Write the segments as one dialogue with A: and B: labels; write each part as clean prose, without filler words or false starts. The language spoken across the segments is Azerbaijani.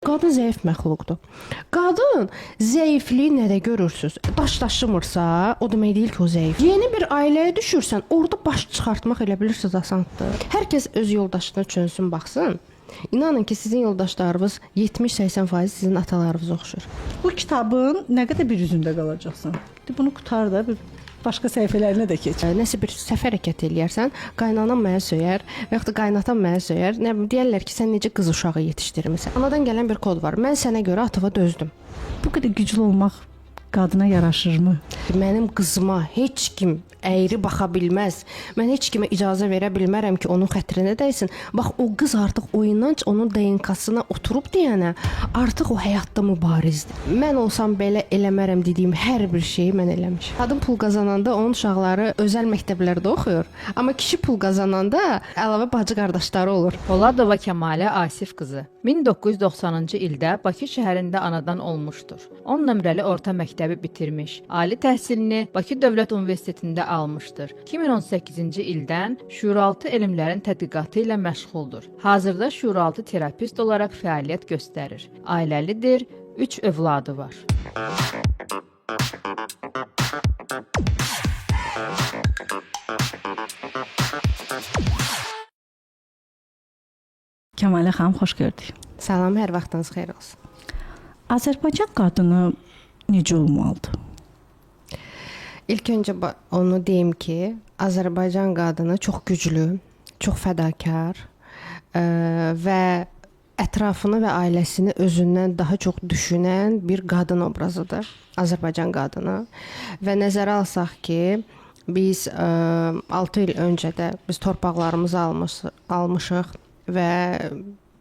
A: Qadın zəif məxluqdur. Qadın zəifliyi nədə görürsüz? Daş daşımırsa, o demək deyil ki, o zəif. Yeni bir ailəyə düşürsən, orada baş çıxartmaq elə bilirsiniz asandır. Hər kəs öz yoldaşına çönsün, baxsın. İnanın ki, sizin yoldaşlarınız 70-80% sizin atalarınız oxşur.
B: Bu kitabın nə qədər bir üzündə qalacaqsan? Bunu qutar da bir başqa səhifələrinə də keç.
A: Nəsə bir səfər hərəkət eləyərsən, qaynanan mənə söyər və yaxud da qaynatan mənə söyər. Nə bilim, deyərlər ki, sən necə qız uşağı yetişdirmisən. Anadan gələn bir kod var. Mən sənə görə atıva dözdüm.
B: Bu qədər güclü olmaq qadına yaraşırmı?
A: Mənim qızıma heç kim əyri baxa bilməz. Mən heç kimə icazə verə bilmərəm ki, onun xətrinə dəysin. Bax, o qız artıq o inanc onun DNK-sına oturub deyənə, artıq o həyatda mübarizdir. Mən olsam belə eləmərəm dediyim hər bir şeyi mən eləmişəm. Qadın pul qazananda onun uşaqları özəl məktəblərdə oxuyur. Amma kişi pul qazananda əlavə bacı qardaşları olur.
C: Poladova Kəmalə Asif qızı 1990-cı ildə Bakı şəhərində anadan olmuşdur. 10 nömrəli orta məktəbi bitirmiş. Ali təhsilini Bakı Dövlət Universitetində almışdır. 2018-ci ildən şuuraltı elmlərin tədqiqatı ilə məşğuldur. Hazırda şuuraltı terapist olaraq fəaliyyət göstərir. Ailəlidir, 3 övladı var.
B: Kəmalə xanım, xoş gördük.
A: Salam, hər vaxtınız xeyir olsun.
B: Azərbaycan qadını necə olmalıdır?
A: İlk öncə onu deyim ki, Azərbaycan qadını çox güclü, çox fədakar və ətrafını və ailəsini özündən daha çox düşünən bir qadın obrazıdır Azərbaycan qadını. Və nəzərə alsaq ki, biz 6 il öncə də biz torpaqlarımızı almışıq və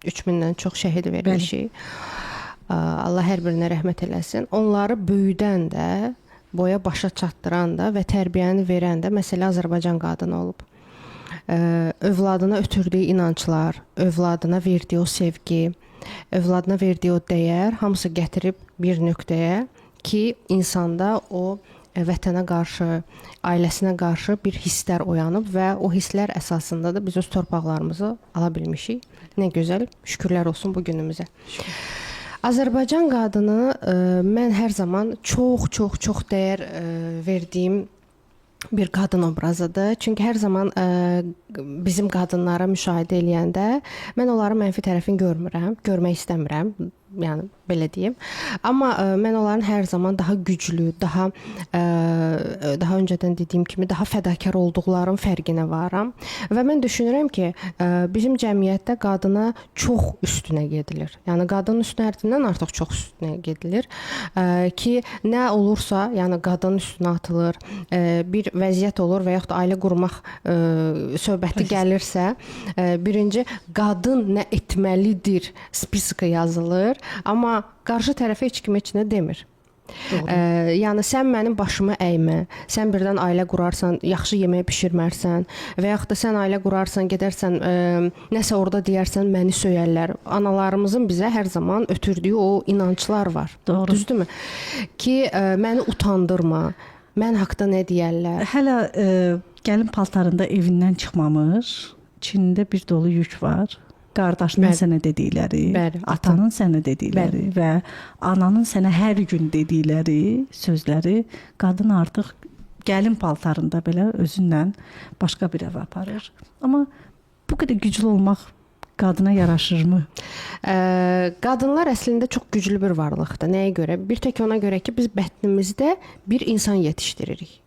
A: 3000-dən çox şəhid vermişik. Allah hər birinə rəhmət eləsin. Onları böyüdən də, boya başa çatdıran da və tərbiyəni verən də məsələ Azərbaycan qadını olub. Övladına ötürdüyü inanclar, övladına verdiyi o sevgi, övladına verdiyi o dəyər hamısı gətirib bir nöqtəyə ki, insanda o vətənə qarşı, ailəsinə qarşı bir hisslər oyanıb və o hisslər əsasında da biz öz torpaqlarımızı ala bilmişik. Nə gözəl, şükürlər olsun bu günümüzə. Azərbaycan qadını mən hər zaman çox dəyər verdiyim bir qadın obrazıdır. Çünki hər zaman bizim qadınlara müşahidə eləyəndə mən onların mənfi tərəfini görmürəm, görmək istəmirəm. Yəni belə deyim. Amma mən onların hər zaman daha güclü, daha öncədən dediyim kimi daha fədakar olduqlarının fərqinə varam və mən düşünürəm ki, bizim cəmiyyətdə qadına çox üstünə gedilir. Yəni qadının üstünə həddindən artıq çox üstünə gedilir ki, nə olursa, yəni qadının üstünə atılır, bir vəziyyət olur və yaxud da ailə qurmaq söhbəti gəlirsə, birinci qadın nə etməlidir spiska yazılır. Amma qarşı tərəfə heç kim heç nə demir. Yəni sən mənim başımı əymə, sən birdən ailə qurarsan, yaxşı yemək bişirmərsən və yaxud da sən ailə qurarsan, gedərsən nəsə orada deyərsən, məni söyərlər. Analarımızın bizə hər zaman ötürdüyü o inanclar var.
B: Doğru.
A: Düzdürmü? Ki məni utandırma, mən haqqda nə deyərlər.
B: Hələ gəlin paltarında evindən çıxmamış, çinində bir dolu yük var. Qardaşının sənə dedikləri, atanın sənə dedikləri və ananın sənə hər gün dedikləri sözləri qadın artıq gəlin paltarında belə özünlə başqa bir evə aparır. Amma bu qədər güclü olmaq qadına yaraşırmı?
A: Qadınlar əslində çox güclü bir varlıqdır. Nəyə görə? Bir tək ona görə ki, biz bətnimizdə bir insan yetişdiririk.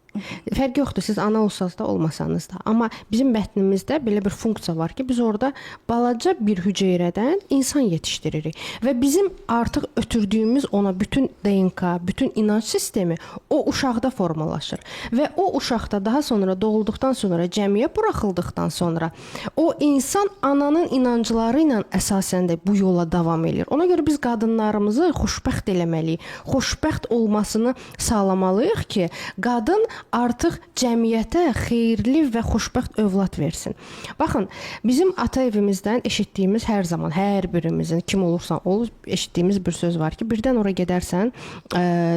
A: Fərq yoxdur, siz ana olsanız da, olmasanız da. Amma bizim bətnimizdə belə bir funksiya var ki, biz orada balaca bir hüceyrədən insan yetişdiririk. Və bizim artıq ötürdüyümüz ona bütün DNK, bütün inanc sistemi o uşaqda formalaşır. Və o uşaqda daha sonra doğulduqdan sonra, cəmiyə buraxıldıqdan sonra o insan ananın inancları ilə əsasən də bu yola davam edir. Ona görə biz qadınlarımızı xoşbəxt eləməliyik. Xoşbəxt olmasını sağlamalıyıq ki, qadın artıq cəmiyyətə xeyirli və xoşbəxt övlad versin. Baxın, bizim ata evimizdən eşitdiyimiz hər zaman, hər birimizin, kim olursan ol, eşitdiyimiz bir söz var ki, birdən ora gedərsən,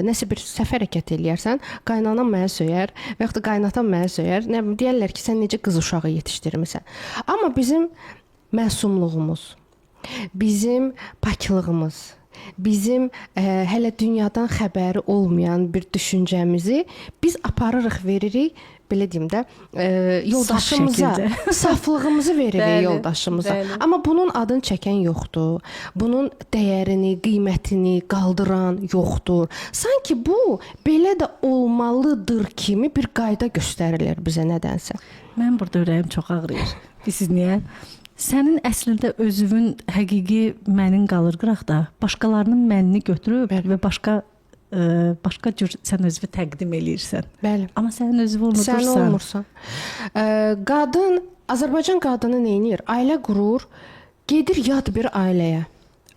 A: nəsə bir səfər hərəkət eləyərsən, qaynanan mənə söyər və yaxud da qaynatan mənə söyər. Nə deyərlər ki, sən necə qız uşağı yetişdirmisən. Amma bizim məsumluğumuz, bizim paklığımız, bizim hələ dünyadan xəbəri olmayan bir düşüncəmizi biz aparırıq, veririk, belə deyim də, yoldaşımıza, saflığımızı veririk yoldaşımıza.
B: Bəli.
A: Amma bunun adını çəkən yoxdur. Bunun dəyərini, qiymətini qaldıran yoxdur. Sanki bu belə də olmalıdır kimi bir qayda göstərilir bizə nədənsə.
B: Mən burada ürəyim çox ağrıyır. Bilirsiniz niyə? Sənin əslində özünün həqiqi mənin qalır qıraqda, başqalarının mənini götürüb və başqa cür sən özünü təqdim eləyirsən.
A: Bəli.
B: Amma sənin özünü unudursan.
A: Sən olmursan. Qadın, Azərbaycan qadını nə edir? Ailə qurur, gedir yad bir ailəyə.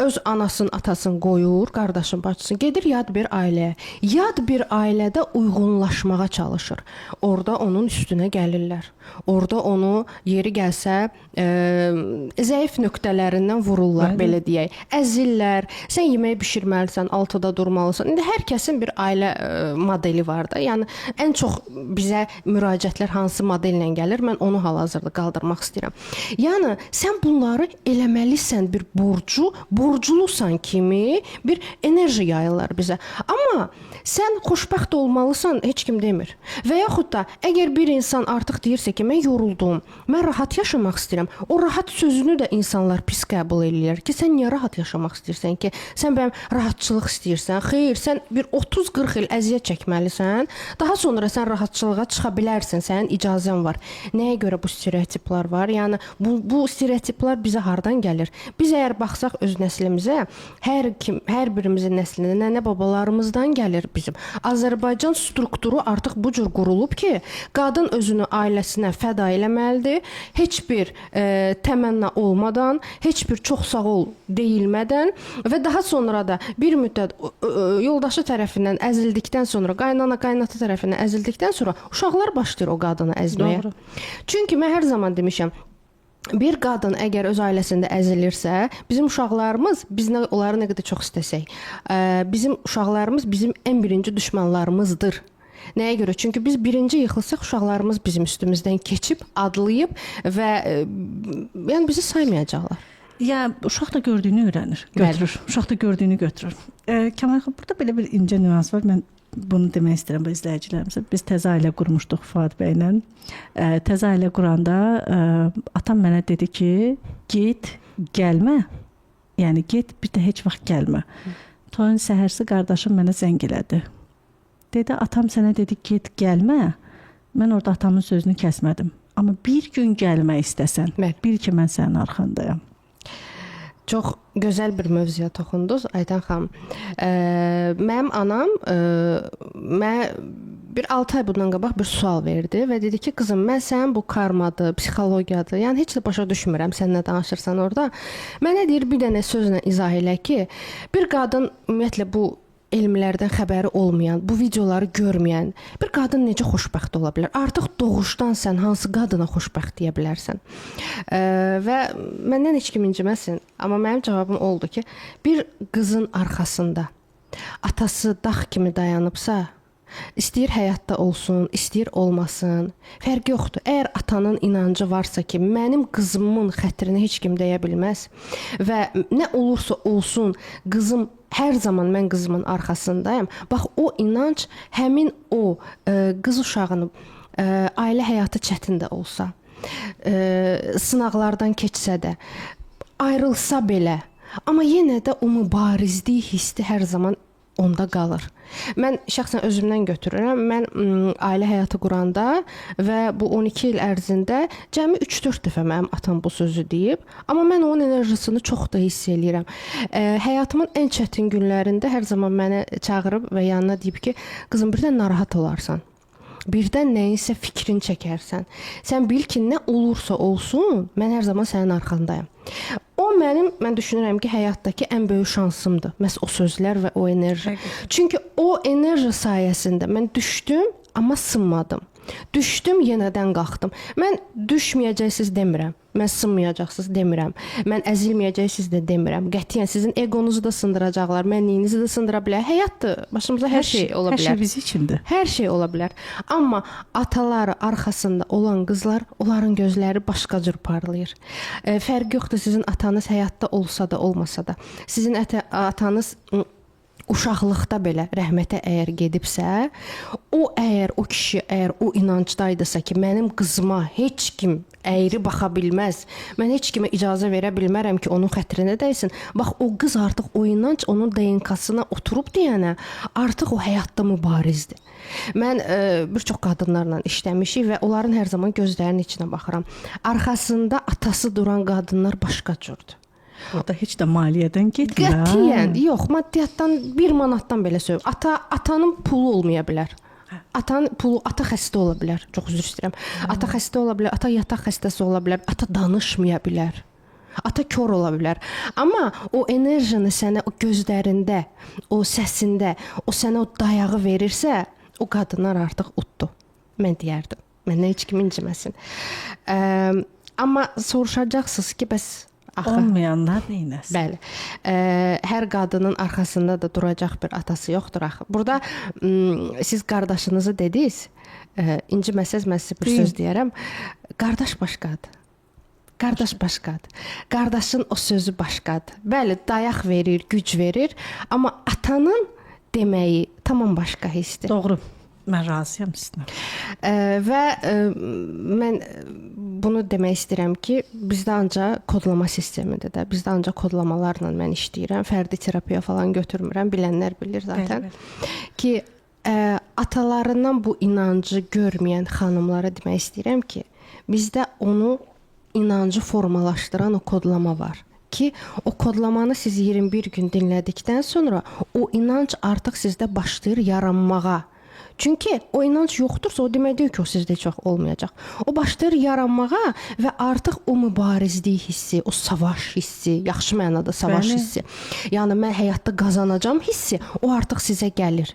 A: Öz anasını, atasını qoyur, qardaşın, bacısını, gedir yad bir ailəyə. Yad bir ailədə uyğunlaşmağa çalışır. Orada onun üstünə gəlirlər. Orada onu yeri gəlsə zəif nöqtələrindən vururlar, belə deyək. Əzirlər. Sən yemək bişirməlisən, altıda durmalısan. İndi hər kəsin bir ailə modeli var da. Yəni ən çox bizə müraciətlər hansı modellə gəlir? Mən onu hal-hazırda qaldırmaq istəyirəm. Yəni sən bunları eləməlisən, bir borclusan kimi bir enerji yayırlar bizə. Amma sən xoşbəxt olmalısan, heç kim demir. Və yaxud da əgər bir insan artıq deyirsə ki, mən yoruldum, mən rahat yaşamaq istəyirəm. O rahat sözünü də insanlar pis qəbul edirlər ki, sən niyə rahat yaşamaq istəyirsən ki? Sən bəyəm rahatçılıq istəyirsən? Xeyr, sən bir 30-40 il əziyyət çəkməlisən. Daha sonra sən rahatçılığa çıxa bilərsən. Sənin icazən var. Nəyə görə bu stereotiplər var? Yəni bu stereotiplər bizə hardan gəlir? Biz əgər baxsaq öz nəslimizə, hər birimizin nəslinə, nənə babalarımızdan gəlir bizim. Azərbaycan strukturu artıq bu cür qurulub ki, qadın özünü ailəsinə fəda eləməlidir. Heç bir təmənna olmadan, heç bir çox sağ ol deyilmədən və daha sonra da bir müddət yoldaşı tərəfindən əzildikdən sonra, qaynana-qaynata tərəfindən əzildikdən sonra uşaqlar başlayır o qadını əzməyə.
B: Doğru.
A: Çünki mən hər zaman demişəm, bir qadın əgər öz ailəsində əzilirsə, bizim uşaqlarımız, biz onları nə qədər çox istəsək, bizim uşaqlarımız bizim ən birinci düşmənlarımızdır. Nəyə görə? Çünki biz birinci yıxılsaq, uşaqlarımız bizim üstümüzdən keçib, adlayıb və yəni bizi saymayacaqlar.
B: Ya uşaq da gördüyünü öyrənir, götürür. Uşaq da gördüyünü götürür. Kəmal xanım, burada belə bir incə nüans var. Mən bunu demək istəyirəm bu izləyicilərimizə. Biz təzə ailə qurmuşduq Fuad bəylə. Təzə ailə quranda atam mənə dedi ki, get, gəlmə. Yəni get, bir də heç vaxt gəlmə. Toyun səhərsi qardaşım mənə zəng elədi. Dedi, atam sənə dedi, get, gəlmə. Mən orada atamın sözünü kəsmədim. Amma bir gün gəlmək istəsən, bil ki, mən sənin arxandayam.
A: Çox gözəl bir mövzuya toxundunuz, Aydan xanım. Mənim anam mənə bir 6 ay bundan qabaq bir sual verdi və dedi ki, qızım, mən sənin bu karmadır, psixologiyadır, yəni heç də başa düşmürəm, sən nə danışırsan orada. Mənə deyir, bir dənə sözlə izah elə ki, bir qadın ümumiyyətlə bu elmlərdən xəbəri olmayan, bu videoları görməyən bir qadın necə xoşbəxt ola bilər? Artıq doğuşdan sən hansı qadına xoşbəxt deyə bilərsən? Və məndən heç kim inciməsin, amma mənim cavabım oldu ki, bir qızın arxasında atası dağ kimi dayanıbsa, istəyir həyatda olsun, istəyir olmasın, fərqi yoxdur. Əgər atanın inancı varsa ki, mənim qızımın xətrini heç kim deyə bilməz və nə olursa olsun, qızım hər zaman mən qızımın arxasındayım. Bax, o inanc həmin o qız uşağının ailə həyatı çətin də olsa, sınaqlardan keçsə də, ayrılsa belə, amma yenə də o mübarizlik hissi hər zaman onda qalır. Mən şəxsən özümdən götürürəm. Mən ailə həyatı quranda və bu 12 il ərzində cəmi 3-4 dəfə mənim atam bu sözü deyib, amma mən onun enerjisini çox da hiss eləyirəm. Həyatımın ən çətin günlərində hər zaman mənə çağırıb və yanına deyib ki, qızım, birdən narahat olarsan. Birdən nəyinsə fikrini çəkərsən. Sən bil ki, nə olursa olsun, mən hər zaman sənin arxandayım. O mən düşünürəm ki, həyatdakı ən böyük şansımdır. Məhz o sözlər və o enerji. Çünki o enerji sayəsində mən düşdüm, amma sınmadım. Düşdüm, yenədən qalxdım. Mən düşməyəcəksiniz demirəm. Mən sınmayacaqsınız demirəm. Mən əzilməyəcəksiniz də demirəm. Qətiyyən sizin egonuzu da sındıracaqlar, mənliyinizi də sındıra bilər. Həyatdır. Başımıza hər şey ola bilər.
B: Hər şey bizim içindir.
A: Hər şey ola bilər. Amma ataları arxasında olan qızlar, onların gözləri başqa cür parlayır. Fərqi yoxdur sizin atanız həyatda olsa da, olmasa da. Sizin atanız uşaqlıqda belə rəhmətə əgər gedibsə, o kişi əgər o inancdaydısa ki, mənim qızıma heç kim əyri baxa bilməz, mən heç kimə icazə verə bilmərəm ki, onun xətrinə dəysin. Bax, o qız artıq o inanc onun DNK-sına oturub deyənə, artıq o həyatda mübarizdir. Mən bir çox qadınlarla işləmişik və onların hər zaman gözlərinin içinə baxıram. Arxasında atası duran qadınlar başqa cürdür.
B: Orada heç də maliyyədən getmir.
A: Qətiyyən, yox, maddiyyatdan 1 manatdan belə söylüyorum. Atanın pulu olmaya bilər. Atanın pulu, ata xəstə ola bilər. Çox üzr istəyirəm. Ata xəstə ola bilər, ata yataq xəstəsi ola bilər, ata danışmaya bilər. Ata kör ola bilər. Amma o enerjini sənə o gözlərində, o səsində, o sənə o dayağı verirsə, o qadınlar artıq utdu. Mən deyərdim. Məndən heç kim inciməsin. Amma soruşacaqsınız ki, bəs
B: olmayanlar neynəsin?
A: Bəli. Hər qadının arxasında da duracaq bir atası yoxdur axı. Burada siz qardaşınızı dediniz, inciməsəz mən sizə bir söz deyərəm. Qardaş başqadır. Qardaş başqadır. Qardaşın o sözü başqadır. Bəli, dayaq verir, güc verir, amma atanın deməyi tamam başqa hissdir.
B: Doğru. Mən razıyam sizinlə.
A: Və mən bunu demək istəyirəm ki, bizdə ancaq kodlama sistemidir də. Bizdə ancaq kodlamalarla mən işləyirəm. Fərdi terapiya falan götürmürəm. Bilənlər bilir zaten. Ki atalarından bu inancı görməyən xanımlara demək istəyirəm ki, bizdə onu inancı formalaşdıran o kodlama var. Ki o kodlamanı siz 21 gün dinlədikdən sonra o inanc artıq sizdə başlayır yaranmağa. Çünki o inanc yoxdursa, o demək deyil ki, o sizdə heç vaxt olmayacaq. O başlayır yaranmağa və artıq o mübarizlik hissi, o savaş hissi, yaxşı mənada savaş hissi, yəni mən həyatda qazanacağam hissi, o artıq sizə gəlir.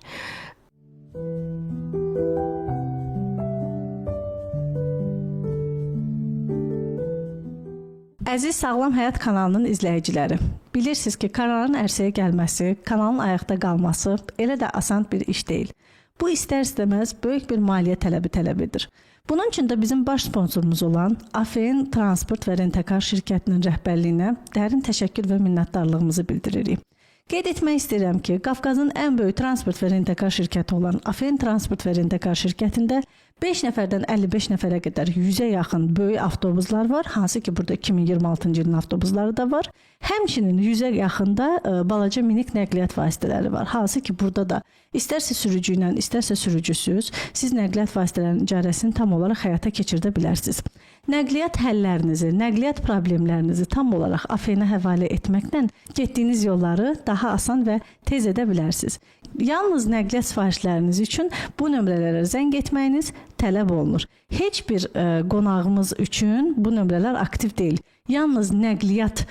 B: Əziz Sağlam Həyat kanalının izləyiciləri, bilirsiniz ki, kanalın ərsəyə gəlməsi, kanalın ayaqda qalması elə də asan bir iş deyil. Bu istər-istəməz böyük bir maliyyə tələb edir. Bunun üçün də bizim baş sponsorumuz olan AFN Transport və Rentakar şirkətinin rəhbərliyinə dərin təşəkkür və minnətdarlığımızı bildiririk. Qeyd etmək istəyirəm ki, Qafqazın ən böyük transport və rentakar şirkəti olan AFN Transport və Rentakar şirkətində 5 nəfərdən 55 nəfərə qədər 100-ə yaxın böyük avtobuslar var, hansı ki, burada 2026-cı ilin avtobusları da var. Həmçinin 100-ə yaxında balaca minik nəqliyyat vasitələri var, hansı ki, burada da istərsə sürücü ilə, istərsə sürücüsüz, siz nəqliyyat vasitələrinin icarəsini tam olaraq həyata keçirdə bilərsiniz. Nəqliyyat həllərinizi, nəqliyyat problemlərinizi tam olaraq AFN-ə həvalə etməklə getdiyiniz yolları daha asan və tez edə bilərsiniz. Yalnız nəqliyyat sifarişləriniz üçün bu nömrələrə zəng etməyiniz tələb olunur. Heç bir qonağımız üçün bu nömrələr aktiv deyil. Yalnız nəqliyyat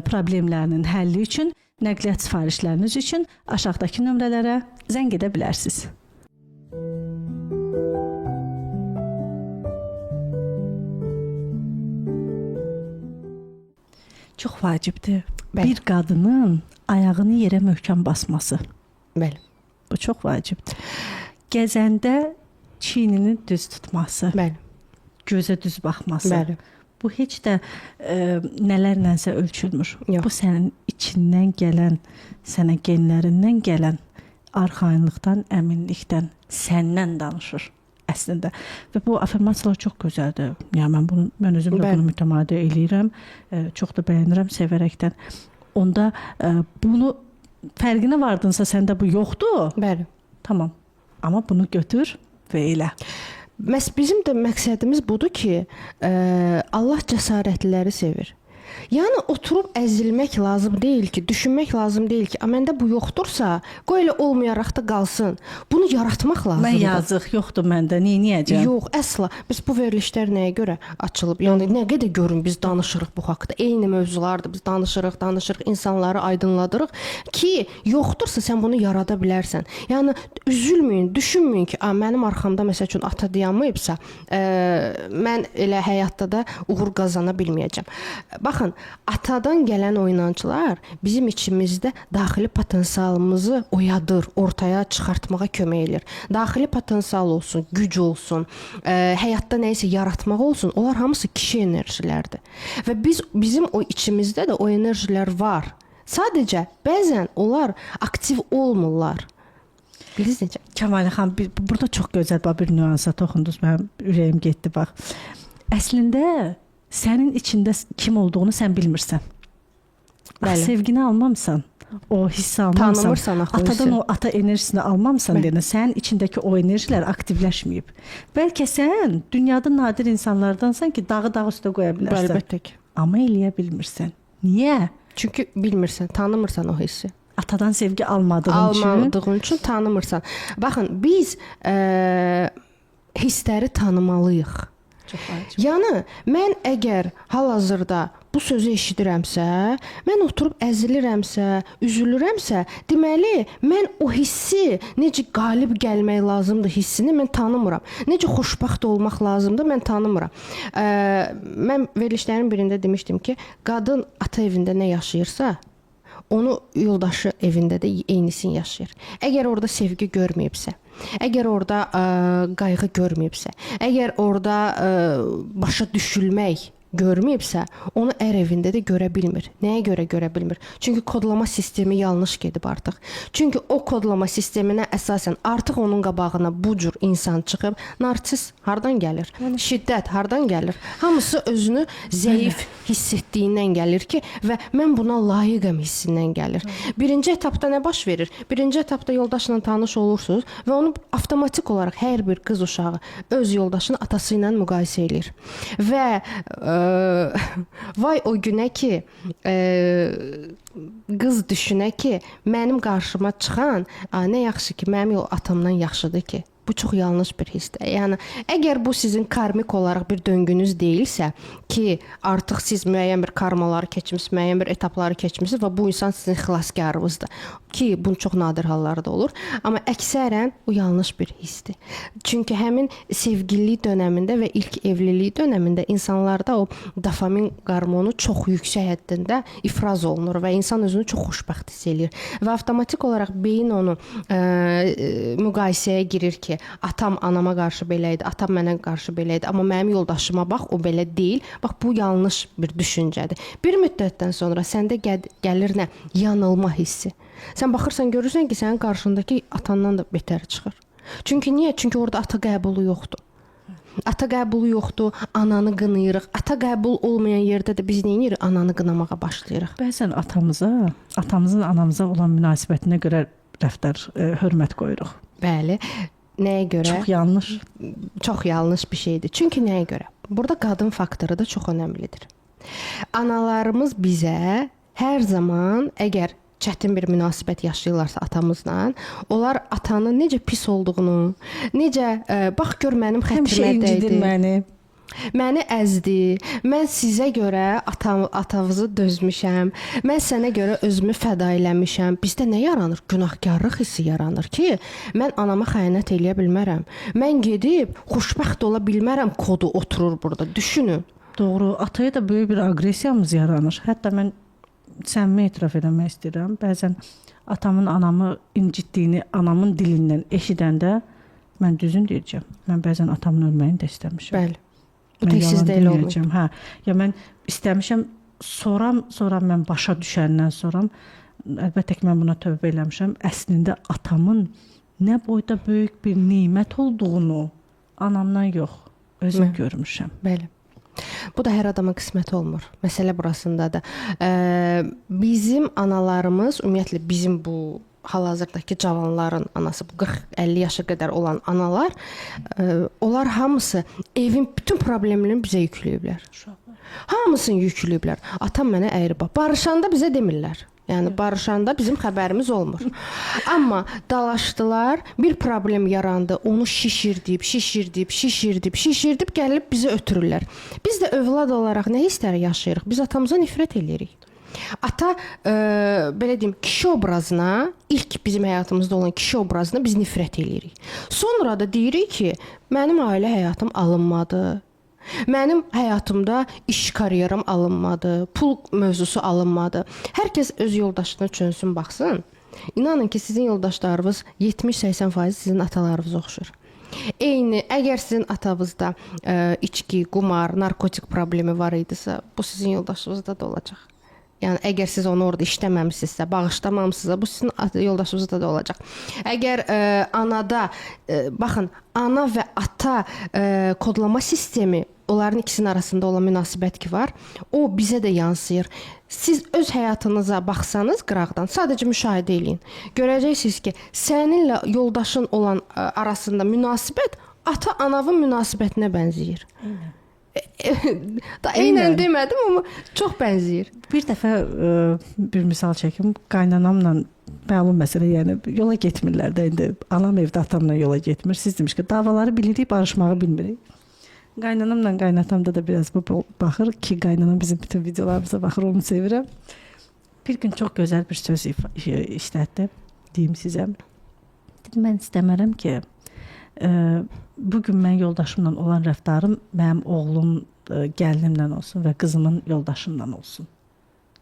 B: problemlərinin həlli üçün, nəqliyyat sifarişləriniz üçün aşağıdakı nömrələrə zəng edə bilərsiniz. Çox vacibdir. Bir qadının ayağını yerə möhkəm basması.
A: Bəli.
B: Bu çox vacibdir. Gəzəndə çiynini düz tutması.
A: Bəli.
B: Gözə düz baxması.
A: Bəli.
B: Bu heç də nələrlənsə ölçülmür.
A: Yox.
B: Bu sənin içindən gələn, sənə genlərindən gələn arxayınlıqdan, əminlikdən, səndən danışır əslində. Və bu afirmasiyalar çox gözəldir. Yəni mən özüm də bunu mütəmadi eləyirəm. Çox da bəyənirəm sevərəkdən. Onda bunu fərqinə vardınsa səndə bu yoxdur.
A: Bəli.
B: Tamam. Amma bunu götür və elə.
A: Bizim də məqsədimiz budur ki, Allah cəsarətliləri sevir. Yəni oturub əzilmək lazım deyil ki, düşünmək lazım deyil ki, məndə bu yoxdursa, qoy elə olmayaraq da qalsın. Bunu yaratmaq lazımdır.
B: Mən yazıq yoxdur məndə, neyniyəcəm?
A: Yox, əsla. Biz bu verilişlər nəyə görə açılıb? Yəni nə qədər görün biz danışırıq bu haqqda. Eyni mövzulardır. Biz danışırıq, insanları aydınladırıq ki, yoxdursa sən bunu yarada bilərsən. Yəni üzülməyin, düşünməyin ki, mənim arxamda məsəl üçün ata dayanmayıbsa, mən elə həyatda da uğur qazana bilməyəcəm. Baxın, atadan gələn oynançılar bizim içimizdə daxili potensialımızı oyadır, ortaya çıxartmağa kömək edir. Daxili potensial olsun, güc olsun, həyatda nə isə yaratmaq olsun, onlar hamısı kişi enerjilərdir. Və bizim o içimizdə də o enerjilər var. Sadəcə bəzən onlar aktiv olmurlar. Bilirsiniz necə?
B: Kəmalə xanım, burada çox gözəl bir nüansa toxundunuz, mənim ürəyim getdi bax. Əslində sənin içində kim olduğunu sən bilmirsən.
A: Bəli.
B: Sevgini almamısan, o hissi almamısan,
A: tanımırsan axı
B: atadan o ata enerjisini almamısan deyən, sənin içindəki o enerjilər aktivləşməyib. Bəlkə sən dünyada nadir insanlardansan ki, dağı dağ üstə qoya bilərsən.
A: Əlbəttə ki.
B: Amma eləyə bilmirsən. Niyə?
A: Çünki bilmirsən, tanımırsan o hissi.
B: Atadan sevgi almadığın
A: üçün tanımırsan. Baxın, biz hissləri tanımalıyıq.
B: Çox vacib.
A: Yəni mən əgər hal-hazırda bu sözü eşidirəmsə, mən oturub əzilirəmsə, üzülürəmsə, deməli mən o hissi necə qalib gəlmək lazımdır hissini mən tanımıram. Necə xoşbəxt olmaq lazımdır mən tanımıram. Mən verilişlərin birində demişdim ki, qadın ata evində nə yaşayırsa, onu yoldaşı evində də eynisini yaşayır. Əgər orada sevgi görməyibsə, əgər orada qayğı görməyibsə, əgər orada başa düşülmək görməyibsə, onu ər evində də görə bilmir. Nəyə görə görə bilmir? Çünki kodlama sistemi yanlış gedib artıq. Çünki o kodlama sisteminə əsasən artıq onun qabağına bu cür insan çıxıb. Narsist hardan gəlir? Şiddət hardan gəlir? Hamısı özünü zəif hiss etdiyindən gəlir ki, və mən buna layiqəm hissindən gəlir. Birinci etapda nə baş verir? Birinci etapda yoldaşla tanış olursunuz və onu avtomatik olaraq hər bir qız uşağı öz yoldaşını atası ilə müqayisə edir. Və vay o günə ki, qız düşünə ki, mənim qarşıma çıxan, nə yaxşı ki, mənim atamdan yaxşıdır ki. Bu çox yanlış bir hissdir. Yəni əgər bu sizin karmik olaraq bir döngünüz deyilsə ki, artıq siz müəyyən bir karmaları keçmisiniz, müəyyən bir etapları keçmisiniz və bu insan sizin xilaskarınızdır. Ki, bu çox nadir hallarda olur. Amma əksərən o yanlış bir hissdir. Çünki həmin sevgililik dönəmində və ilk evlilik dönəmində insanlarda o dopamin hormonu çox yüksək həddində ifraz olunur və insan özünü çox xoşbəxt hiss edir. Və avtomatik olaraq beyin onu müqayisəyə girir ki, atam anama qarşı belə idi, atam mənə qarşı belə idi, amma mənim yoldaşıma bax, o belə deyil. Bax, bu yanlış bir düşüncədir. Bir müddətdən sonra səndə gəlir nə? Yanılma hissi. Sən baxırsan, görürsən ki, sənin qarşındakı atandan da betər çıxır. Çünki niyə? Çünki orada ata qəbulu yoxdur. Ata qəbulu yoxdur, ananı qınayırıq. Ata qəbul olmayan yerdə də biz neyirik? Ananı qınamağa başlayırıq.
B: Bəzən atamızın anamıza olan münasibətinə görə rəftar, hörmət qoyuruq.
A: Bəli. Nəyə görə?
B: Çox yanlış.
A: Çox yanlış bir şeydir. Çünki nəyə görə? Burada qadın faktoru da çox önəmlidir. Analarımız bizə hər zaman əgər çətin bir münasibət yaşayırlarsa atamızla, onlar atanın necə pis olduğunu, necə bax gör mənim xətrimə dəydi. Məni əzdi. Mən sizə görə atavızı dözmüşəm. Mən sənə görə özümü fəda eləmişəm. Bizdə nə yaranır? Günahkarlıq hissi yaranır ki, mən anama xəyanət eləyə bilmərəm. Mən gedib xoşbəxt ola bilmərəm kodu oturur burada. Düşünün.
B: Doğru. Ataya da böyük bir aqressiyamız yaranır. Hətta mən səmimi etiraf eləmək istəyirəm. Bəzən atamın anamı incitdiyini anamın dilindən eşidəndə mən düzün deyəcəm. Mən bəzən atamın ölməyini də istəmişəm.
A: Bəli. Bu tək sizdə elə olmayacaq.
B: Hə, ya mən istəmişəm, sonra mən başa düşəndən sonra əlbəttə ki mən buna tövbə eləmişəm. Əslində atamın nə boyda böyük bir nemət olduğunu anamdan yox, özüm görmüşəm.
A: Bəli. Bu da hər adama qismət olmur. Məsələ burasındadır. Bizim analarımız, ümumiyyətlə bizim bu hal-hazırdakı cavanların anası, bu 40-50 yaşa qədər olan analar, onlar hamısı evin bütün problemlərini bizə yükləyiblər. Hamısını yükləyiblər. Atam mənə əyri bax. Barışanda bizə demirlər. Yəni barışanda bizim xəbərimiz olmur. Amma dalaşdılar, bir problem yarandı, onu şişirdib gəlib bizi ötürürlər. Biz də övlad olaraq nə hissləri yaşayırıq? Biz atamıza nifrət eləyirik. Ata belə deyim, kişi obrazına, ilk bizim həyatımızda olan kişi obrazına biz nifrət eləyirik. Sonra da deyirik ki, mənim ailə həyatım alınmadı. Mənim həyatımda iş karyeram alınmadı, pul mövzusu alınmadı. Hər kəs öz yoldaşına çönsün, baxsın. İnanın ki, sizin yoldaşlarınız 70-80% sizin atalarınız oxşur. Eyni, əgər sizin atanızda içki, qumar, narkotik problemi var idisə, bu sizin yoldaşınızda da olacaq. Yəni əgər siz onu orada işləməmisinizsə, bağışlamamısınızsa, bu sizin yoldaşınızda da olacaq. Əgər anada, baxın, ana və ata kodlama sistemi, onların ikisinin arasında olan münasibət ki var, o bizə də yansıyır. Siz öz həyatınıza baxsanız qıraqdan, sadəcə müşahidə eləyin. Görəcəksiniz ki, səninlə yoldaşın olan arasında münasibət ata-anavın münasibətinə bənzəyir. Eynən demədim, amma çox bənzəyir.
B: Bir dəfə bir misal çəkim, qaynanamla məlum məsələ, yəni yola getmirlər də indi. Anam evdə, atamla yola getmir. Siz demiş ki, davaları bilirik, barışmağı bilmirik. Qaynanamla qaynatamda da biraz bu baxır ki, qaynanam bizim bütün videolarımıza baxır, onu sevirəm. Bir gün çox gözəl bir söz işlətdi, deyim sizə. Dedim, mən istəmərəm ki, bugün mən yoldaşımla olan rəftarım mənim oğlum gəlinimlə olsun və qızımın yoldaşımla olsun.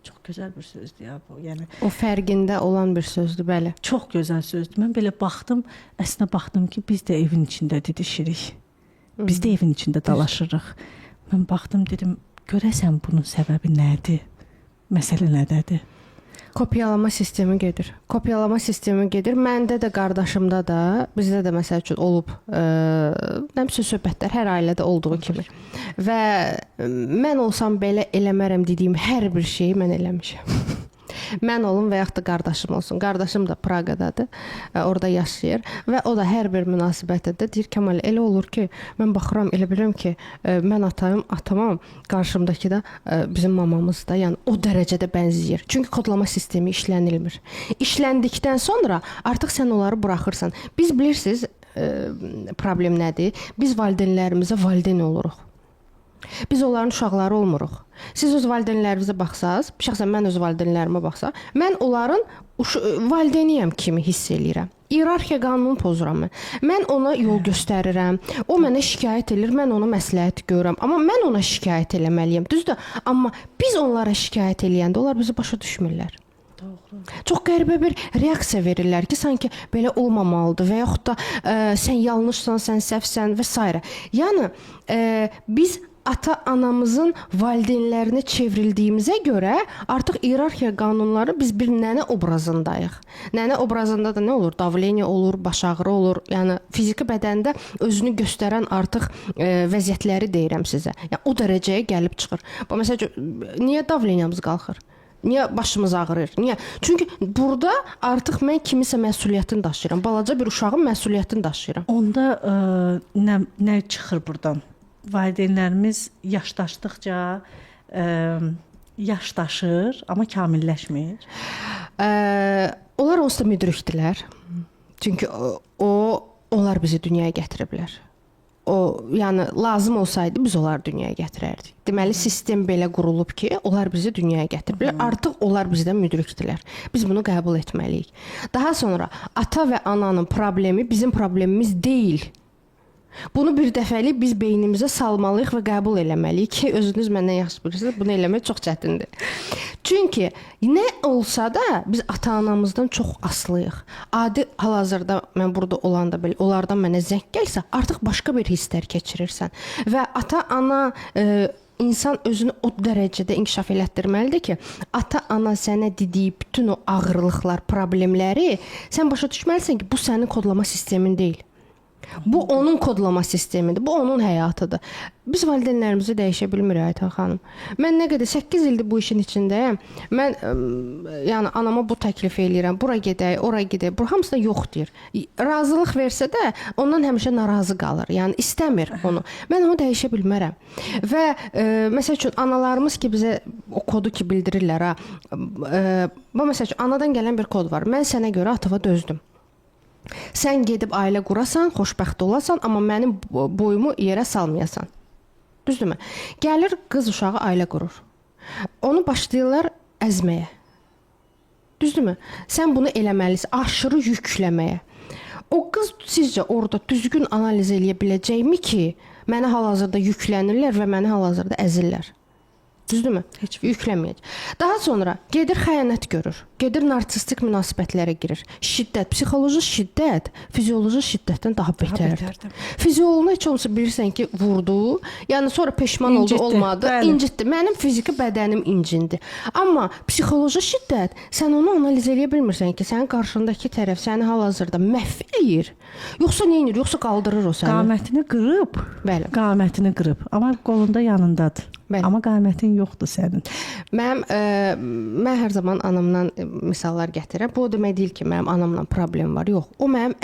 B: Çox gözəl bir sözdür ya bu. Yəni
A: o fərqində olan bir sözdür, bəli.
B: Çox gözəl sözdür. Mən belə baxdım, əslində baxdım ki, biz də evin içində didişirik. Biz də evin içində dalaşırıq. Mən baxdım, dedim, görəsən bunun səbəbi nədir? Məsələ nədədir?
A: Kopyalama sistemi gedir. Kopyalama sistemi gedir. Məndə də, qardaşımda da, bizdə də məsəl üçün olub, nəmsə söhbətlər hər ailədə olduğu kimi. Və mən olsam belə eləmərəm dediyim hər bir şeyi mən eləmişəm. Mən olum və yaxud da qardaşım olsun. Qardaşım da Praqadadır, orada yaşayır və o da hər bir münasibətdə də deyir, Kəmal, elə olur ki, mən baxıram, elə bilirəm ki, mən atamam, qarşımdakı da bizim mamamız da, yəni o dərəcədə bənzəyir. Çünki kodlama sistemi işlənilmir. İşləndikdən sonra artıq sən onları buraxırsan. Biz bilirsiniz, problem nədir? Biz valideynlərimizə valideyn oluruq. Biz onların uşaqları olmuruq. Siz öz valideynlərinizə baxsaz, şəxsən mən öz valideynlərimə baxsam, mən onların valideyniyəm kimi hiss eləyirəm. İyerarxiya qanununu pozuram mən. Mən ona yol göstərirəm. O mənə şikayət edir, mən ona məsləhət görürəm. Amma mən ona şikayət eləməliyəm. Düzdür? Amma biz onlara şikayət eləyəndə onlar bizi başa düşmürlər.
B: Doğru.
A: Çox qəribə bir reaksiya verirlər ki, sanki belə olmamalıdır və yaxud da sən yanlışsan, sən səhvsən və s. Yəni biz ata-anamızın valideynlərinə çevrildiyimizə görə artıq iyerarxiya qanunları biz bir nənə obrazındayıq. Nənə obrazında da nə olur? Davleniya olur, baş ağrı olur. Yəni fiziki bədəndə özünü göstərən artıq vəziyyətləri deyirəm sizə. Yəni o dərəcəyə gəlib çıxır. Məsələn, niyə davleniyamız qalxır? Niyə başımız ağrır? Niyə? Çünki burada artıq mən kimisə məsuliyyətini daşıyıram. Balaca bir uşağın məsuliyyətini daşıyıram.
B: Onda nə çıxır burdan? Valideynlərimiz yaşdaşdıqca yaşdaşır, amma kamilləşmir.
A: Onlar onsuz da müdrikdirlər. Çünki onlar bizi dünyaya gətiriblər. Yəni lazım olsaydı biz onları dünyaya gətirərdik. Deməli sistem belə qurulub ki, onlar bizi dünyaya gətiriblər. Artıq onlar bizdən müdrikdirlər. Biz bunu qəbul etməliyik. Daha sonra ata və ananın problemi bizim problemimiz deyil. Bunu bir dəfəlik biz beynimizə salmalıyıq və qəbul eləməliyik ki, özünüz məndən yaxşı bilirsiniz, bunu eləmək çox çətindir. Çünki nə olsa da biz ata-anamızdan çox asılıyıq. Adi hal-hazırda mən burada olanda belə onlardan mənə zəng gəlsə, artıq başqa bir hisslər keçirirsən və ata-ana insan özünü o dərəcədə inkişaf elətdirməlidir ki, ata-ana sənə dediyi bütün o ağırlıqlar, problemləri sən başa düşməlisən ki, bu sənin kodlama sistemin deyil. Bu onun kodlama sistemidir. Bu onun həyatıdır. Biz valideynlərimizi dəyişə bilmirik Aytan xanım. Mən nə qədər 8 ildir bu işin içindəyəm. Mən yəni anama bu təklif eləyirəm. Bura gedək, ora gedək. Bu hamısı da yox deyir. Razılıq versə də ondan həmişə narazı qalır. Yəni istəmir onu. Mən onu dəyişə bilmərəm. Və məsəl üçün analarımız ki bizə o kodu ki bildirirlər ha. Bu məsəl üçün anadan gələn bir kod var. Mən sənə görə atava dözdüm. Sən gedib ailə qurasan, xoşbəxt olasan, amma mənim boyumu yerə salmayasan. Düzdürmü? Gəlir qız uşağı ailə qurur. Onu başlayırlar əzməyə. Düzdürmü? Sən bunu eləməlisən, aşırı yükləməyə. O qız sizcə orada düzgün analiz eləyə biləcəkmi ki, mənə hal-hazırda yüklənirlər və məni hal-hazırda əzirlər? Düzdürmü? Heç yükləməyəcək. Daha sonra gedir xəyanət görür. Gedir narsistik münasibətlərə girir. Şiddət, psixoloji şiddət fizioloji şiddətdən daha betərdir. Fiziologuna heç olmasa bilirsən ki, vurdu. Yəni sonra peşman oldu, olmadı. İncitdi. Mənim fiziki bədənim incindi. Amma psixoloji şiddət, sən onu analiz eləyə bilmirsən ki, sənin qarşındakı tərəf səni hal-hazırda məhv eləyir. Yoxsa nə edir? Yoxsa qaldırır o səni.
B: Qamətini qırıb.
A: Bəli.
B: Qamətini qırıb. Amma qolunda yanındadır.
A: Bəli.
B: Amma qamətin yoxdur sənin.
A: Mən hər zaman anamdan misallar gətirəm. Bu o demək deyil ki, mənim anamla problem var. Yox. O mənim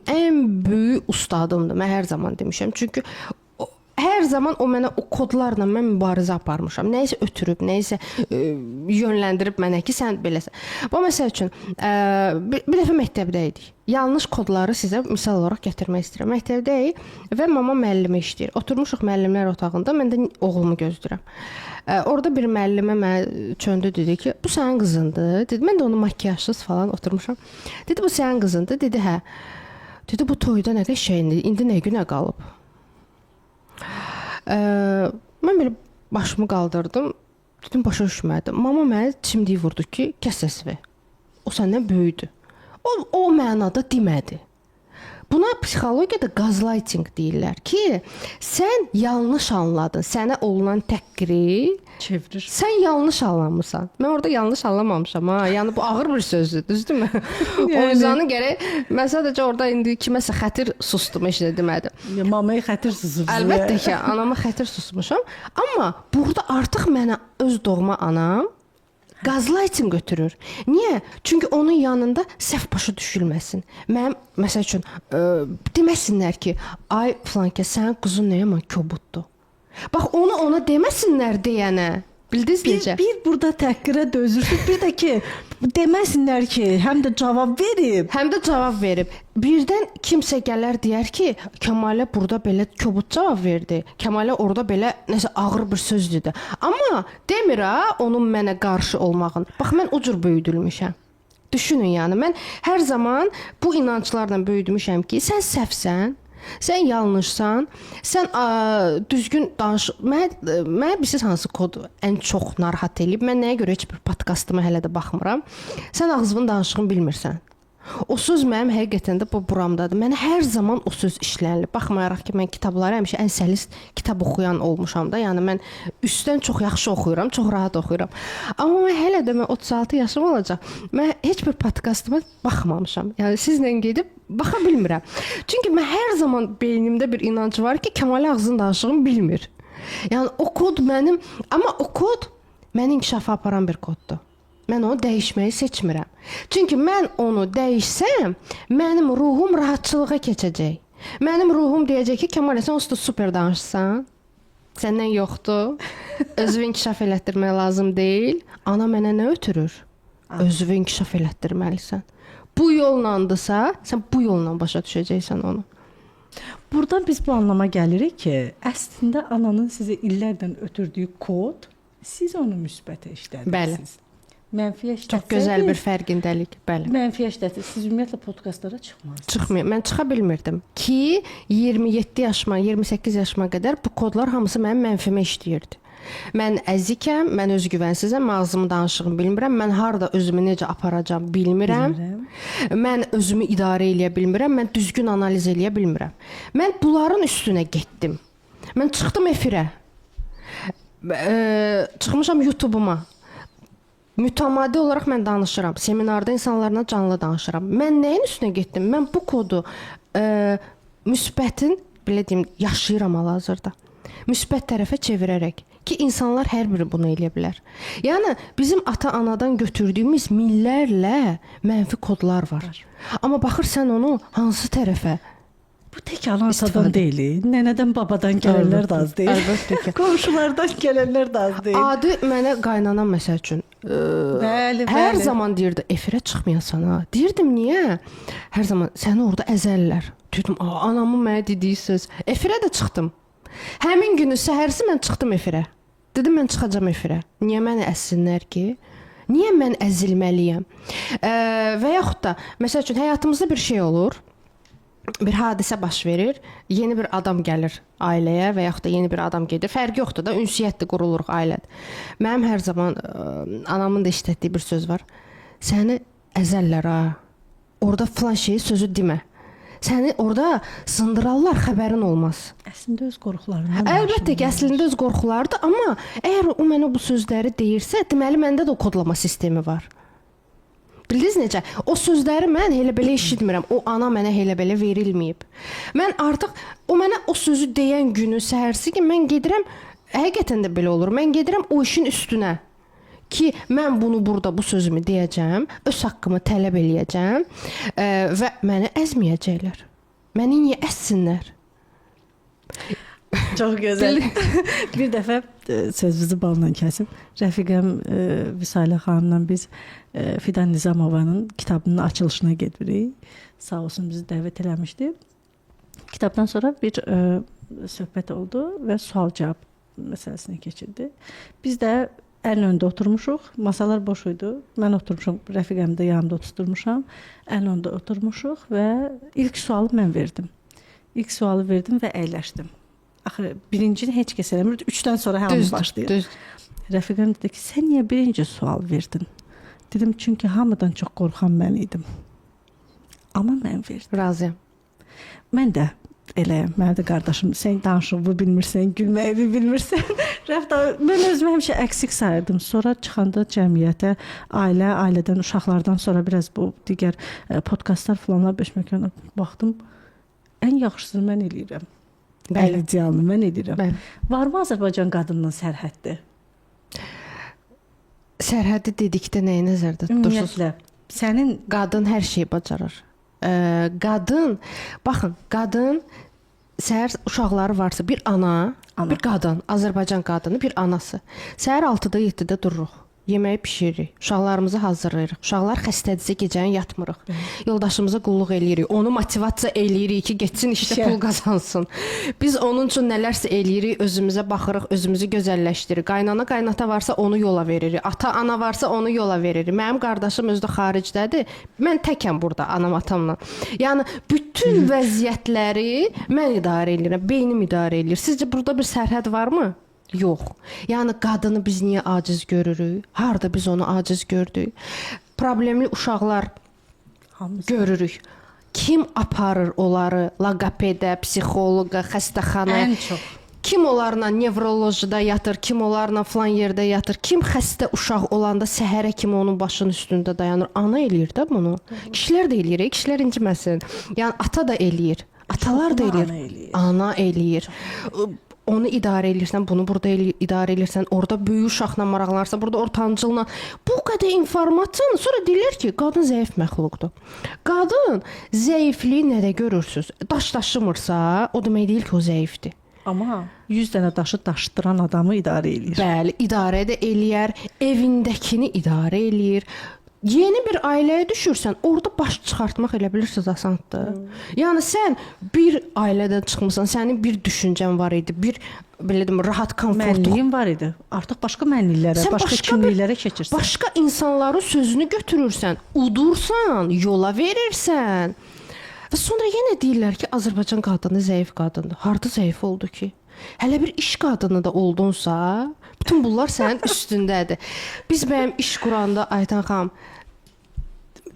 A: ən böyük ustadımdır. Mən hər zaman demişəm. Çünki hər zaman o mənə o kodlarla mən mübarizə aparmışam. Nəyisə ötürüb, nəyisə yönləndirib mənə ki, sən beləsən. Bu məsəl üçün bir dəfə məktəbdə idik. Yanlış kodları sizə misal olaraq gətirmək istəyirəm. Məktəbdəyik və mama müəllimə işləyir. Oturmuşuq müəllimlər otağında, mən də oğlumu gözləyirəm. Orada bir müəllimə mənə çöndü, dedi ki, bu sənin qızındır. Dedi, mən də onu makiyajsız falan oturmuşam. Dedi, bu sənin qızındır. Dedi, hə. Dedi, bu toyda nə qəşəngdir, indi nə günə qalıb. Mən belə başımı qaldırdım. Dedim, başa düşmədim. Mama mənə çimdiyi vurdu ki, kəs səsini. O səndən böyükdür. O mənada demədi. Buna psixologiyada gaslighting deyirlər ki, sən yanlış anladın. Sənə olunan təhqiri
B: Çevirir.
A: Sən yanlış anlamısan. Mən orada yanlış anlamamışam ha. Yəni bu ağır bir sözdür, düzdürmü? O yüzden gərək mən sadəcə orada indi kiməsə xətir sustum, heç nə demədim.
B: Mamaya xətir susubsunuz.
A: Əlbəttə ki, anama xətir susmuşam, amma burada artıq mənə öz doğma anam gaslighting götürür. Niyə? Çünki onun yanında səhv başa düşülməsin. Mənim məsəl üçün deməsinlər ki, ay filankə sənin qızın nə yaman kobuddur. Bax onu ona deməsinlər deyənə. Bildiniz necə?
B: Bir burada təhqirə dözürsüz, bir də ki, deməsinlər ki, həm də cavab verib. Birdən kimsə gələr deyər ki, Kəmalə burada belə kobud cavab verdi. Kəmalə orada belə nəsə ağır bir söz dedi. Amma demir ha, onun mənə qarşı olmağın. Bax mən o cür böyüdülmüşəm. Düşünün yəni, mən hər zaman bu inanclarla böyüdmüşəm ki, sən səhvsən. Sən yanlışsan, sən düzgün danış. Mən bilirsiz hansı kod ən çox narahat eləyib. Mən nəyə görə heç bir podkastıma hələ də baxmıram. Sən ağzının danışığını bilmirsən. O söz mənim həqiqətən də bu buramdadır. Mənə hər zaman o söz işlənilib. Baxmayaraq ki, mən kitabları həmişə ən səlis kitab oxuyan olmuşam da. Yəni mən üstdən çox yaxşı oxuyuram, çox rahat oxuyuram. Amma mən hələ də 36 yaşım olacaq. Mən heç bir podkastıma baxmamışam. Yəni sizlə gedib baxa bilmirəm. Çünki mən hər zaman beynimdə bir inanc var ki, Kəmalə ağzının danışığını bilmir. Yəni o kod mənim, amma o kod məni inkişafa aparan bir koddur. Mən onu dəyişməyi seçmirəm. Çünki mən onu dəyişsəm, mənim ruhum rahatçılığa keçəcək. Mənim ruhum deyəcək ki, Kəmalə sən usta super danışsan, səndən yoxdur, özünü inkişaf elətdirmək lazım deyil. Ana mənə nə ötürür? Özünü inkişaf elətdirməlisən. Bu yollandısa, sən bu yolla başa düşəcəksən onu. Buradan biz bu anlama gəlirik ki, əslində ananın sizə illərdən ötürdüyü kod, siz onu müsbətə işlədirsiniz.
A: Bəli.
B: Mənfiyə işlətsəydiniz.
A: Çox gözəl bir fərqindəlik, bəli.
B: Mənfiyə işlətsəydiniz, siz ümumiyyətlə podkastlara çıxmazsınız.
A: Çıxmıyorum. Mən çıxa bilmirdim ki, 27 yaşıma, 28 yaşıma qədər bu kodlar hamısı mənim mənfimə işləyirdi. Mən əzikəm, mən özgüvənsizəm, mən ağzımı danışığımı bilmirəm, mən harda özümü necə aparacağam bilmirəm. Mən özümü idarə eləyə bilmirəm, mən düzgün analiz eləyə bilmirəm. Mən bunların üstünə getdim. Mən çıxdım efirə. Çıxmışam YouTube-uma. Mütəmadi olaraq mən danışıram. Seminarda insanlarla canlı danışıram. Mən nəyin üstünə getdim? Mən bu kodu müsbətin, belə deyim, yaşayıram hal-hazırda. Müsbət tərəfə çevirərək ki, insanlar hər biri bunu eləyə bilər. Yəni bizim ata-anadan götürdüyümüz minlərlə mənfi kodlar var. Amma baxırsan onu hansı tərəfə?
B: Bu tək ana-atadan deyil, nənədən, babadan gələnlər də az deyil.
A: Əlbəttə ki.
B: Qonşulardan gələnlər də az deyil.
A: Adi mənə qaynanam məsəl üçün
B: Bəli,
A: hər
B: bəli.
A: zaman deyirdi, efirə çıxmayasan ha. Deyirdim, niyə? Hər zaman səni orada əzəllər. Dedim, anamın mənə dediyi söz. Efirə də çıxdım. Həmin günü səhərsi mən çıxdım efirə. Dedim, mən çıxacağam efirə. Niyə məni əzsinlər ki? Niyə mən əzilməliyəm? Və yaxud da, məsəl üçün, həyatımızda bir şey olur. Bir hadisə baş verir, yeni bir adam gəlir ailəyə və yaxud da yeni bir adam gedir. Fərqi yoxdur da, ünsiyyətdir, quruluruq ailədə. Mənim hər zaman anamın da işlətdiyi bir söz var. Səni əzəllər ha. Orada falan şeyi sözü demə. Səni orada sındırarlar, xəbərin olmaz.
B: Əslində öz qorxularından.
A: Əlbəttə ki, əslində öz qorxularıdır, amma əgər o mənə bu sözləri deyirsə, deməli məndə də o kodlama sistemi var. Bildiniz necə? O sözləri mən elə belə eşitmirəm. O ana mənə elə belə verilməyib. Mən artıq o mənə o sözü deyən günü səhərsi ki, mən gedirəm, həqiqətən də belə olur. Mən gedirəm o işin üstünə ki, mən bunu burada bu sözümü deyəcəm, öz haqqımı tələb eləyəcəm və məni əzməyəcəklər. Məni niyə əzsinlər?
B: Çox gözəl. Bir dəfə sözünüzü balla kəsib, rəfiqəm Vüsalə xanımla biz Fidan Nizamovanın kitabının açılışına gedirik. Sağ olsun bizi dəvət eləmişdi. Kitabdan sonra bir söhbət oldu və sual-cavab məsələsinə keçildi. Biz də əlin önündə oturmuşuq, masalar boş idi. Mən oturmuşam, rəfiqəm də yanımda oturmuşam. Əlin önündə oturmuşuq və ilk sualı mən verdim. İlk sualı verdim və əyləşdim. Axı birincini heç kəs eləmir. 3-dən sonra hamı başlayır.
A: Düz.
B: Rəfiqəm dedi ki, sən niyə birinci sual verdin? Dedim, çünki hamıdan çox qorxan mən idim. Amma mən verdim.
A: Razıyam.
B: Mən də eləyəm. Mənim də qardaşım, sən danışığı bilmirsən, gülməyi bilmirsən. Mən özümü həmişə əksik sayırdım. Sonra çıxanda cəmiyyətə, ailədən, uşaqlardan sonra biraz bu digər podkastlar falanlar beşməkana baxdım. Ən yaxşısını mən eləyirəm. Bəli, canlı mən edirəm. Bəli. Varmı Azərbaycan qadınının sərhəddi?
A: Sərhəddi dedikdə nəyi nəzərdə tutursunuz?
B: Ümumiyyətlə, sənin
A: qadın hər şeyi bacarır. Qadın, baxın, qadın səhər uşaqları varsa bir ana, bir qadın, Azərbaycan qadını, bir anası. Səhər 6-da, 7-də dururuq. Yeməyi bişiririk, uşaqlarımızı hazırlayırıq. Uşaqlar xəstədirsə gecəni yatmırıq. Yoldaşımıza qulluq eləyirik. Onu motivasiya eləyirik ki, getsin işdə pul qazansın. Biz onun üçün nələrsə eləyirik, özümüzə baxırıq, özümüzü gözəlləşdiririk. Qaynana, qaynata varsa onu yola veririk. Ata, ana varsa onu yola veririk. Mənim qardaşım özü də xaricdədir. Mən təkəm burada anam, atamla. Yəni bütün vəziyyətləri mən idarə edirəm, beynim idarə edir. Sizcə burada bir sərhəd varmı? Yox. Yəni qadını biz niyə aciz görürük? Harda biz onu aciz gördük? Problemli uşaqlar görürük. Kim aparır onları loqopedə, psixoloqa, xəstəxanaya?
B: Ən çox.
A: Kim onlarla nevrolojiyada yatır, kim onlarla falan yerdə yatır? Kim xəstə uşaq olanda səhərə kimi onun başının üstündə dayanır? Ana eləyir də bunu. Kişilər də eləyir, kişilər inciməsin. Yəni ata da eləyir. Atalar da eləyir. Ana eləyir. Onu idarə edirsən, bunu burada idarə edirsən, orada böyük uşaqla maraqlanırsan, burada ortancılla. Bu qədər informasiyanı sonra deyirlər ki, qadın zəif məxluqdur. Qadın zəifliyi nədə görürsüz? Daş daşımırsa, o demək deyil ki, o zəifdir.
B: Amma 100 dənə daşı daşıdıran adamı idarə eləyir.
A: Bəli, idarə də eləyər, evindəkini idarə eləyir. Yeni bir ailəyə düşürsən, orada baş çıxartmaq elə bilirsiniz asandır. Yəni sən bir ailədən çıxmısan, sənin bir düşüncən var idi, bir belə deyim, rahat, komfortlu
B: mənliyin var idi. Artıq başqa mənliklərə, başqa kimliklərə keçirsən.
A: Başqa insanların sözünü götürürsən, udursan, yola verirsən. Və sonra yenə deyirlər ki, Azərbaycan qadını zəif qadındır. Harda zəif oldu ki? Hələ bir iş qadını da oldunsa, bütün bunlar sənin üstündədir. Biz mənim iş quranda Aytan xanım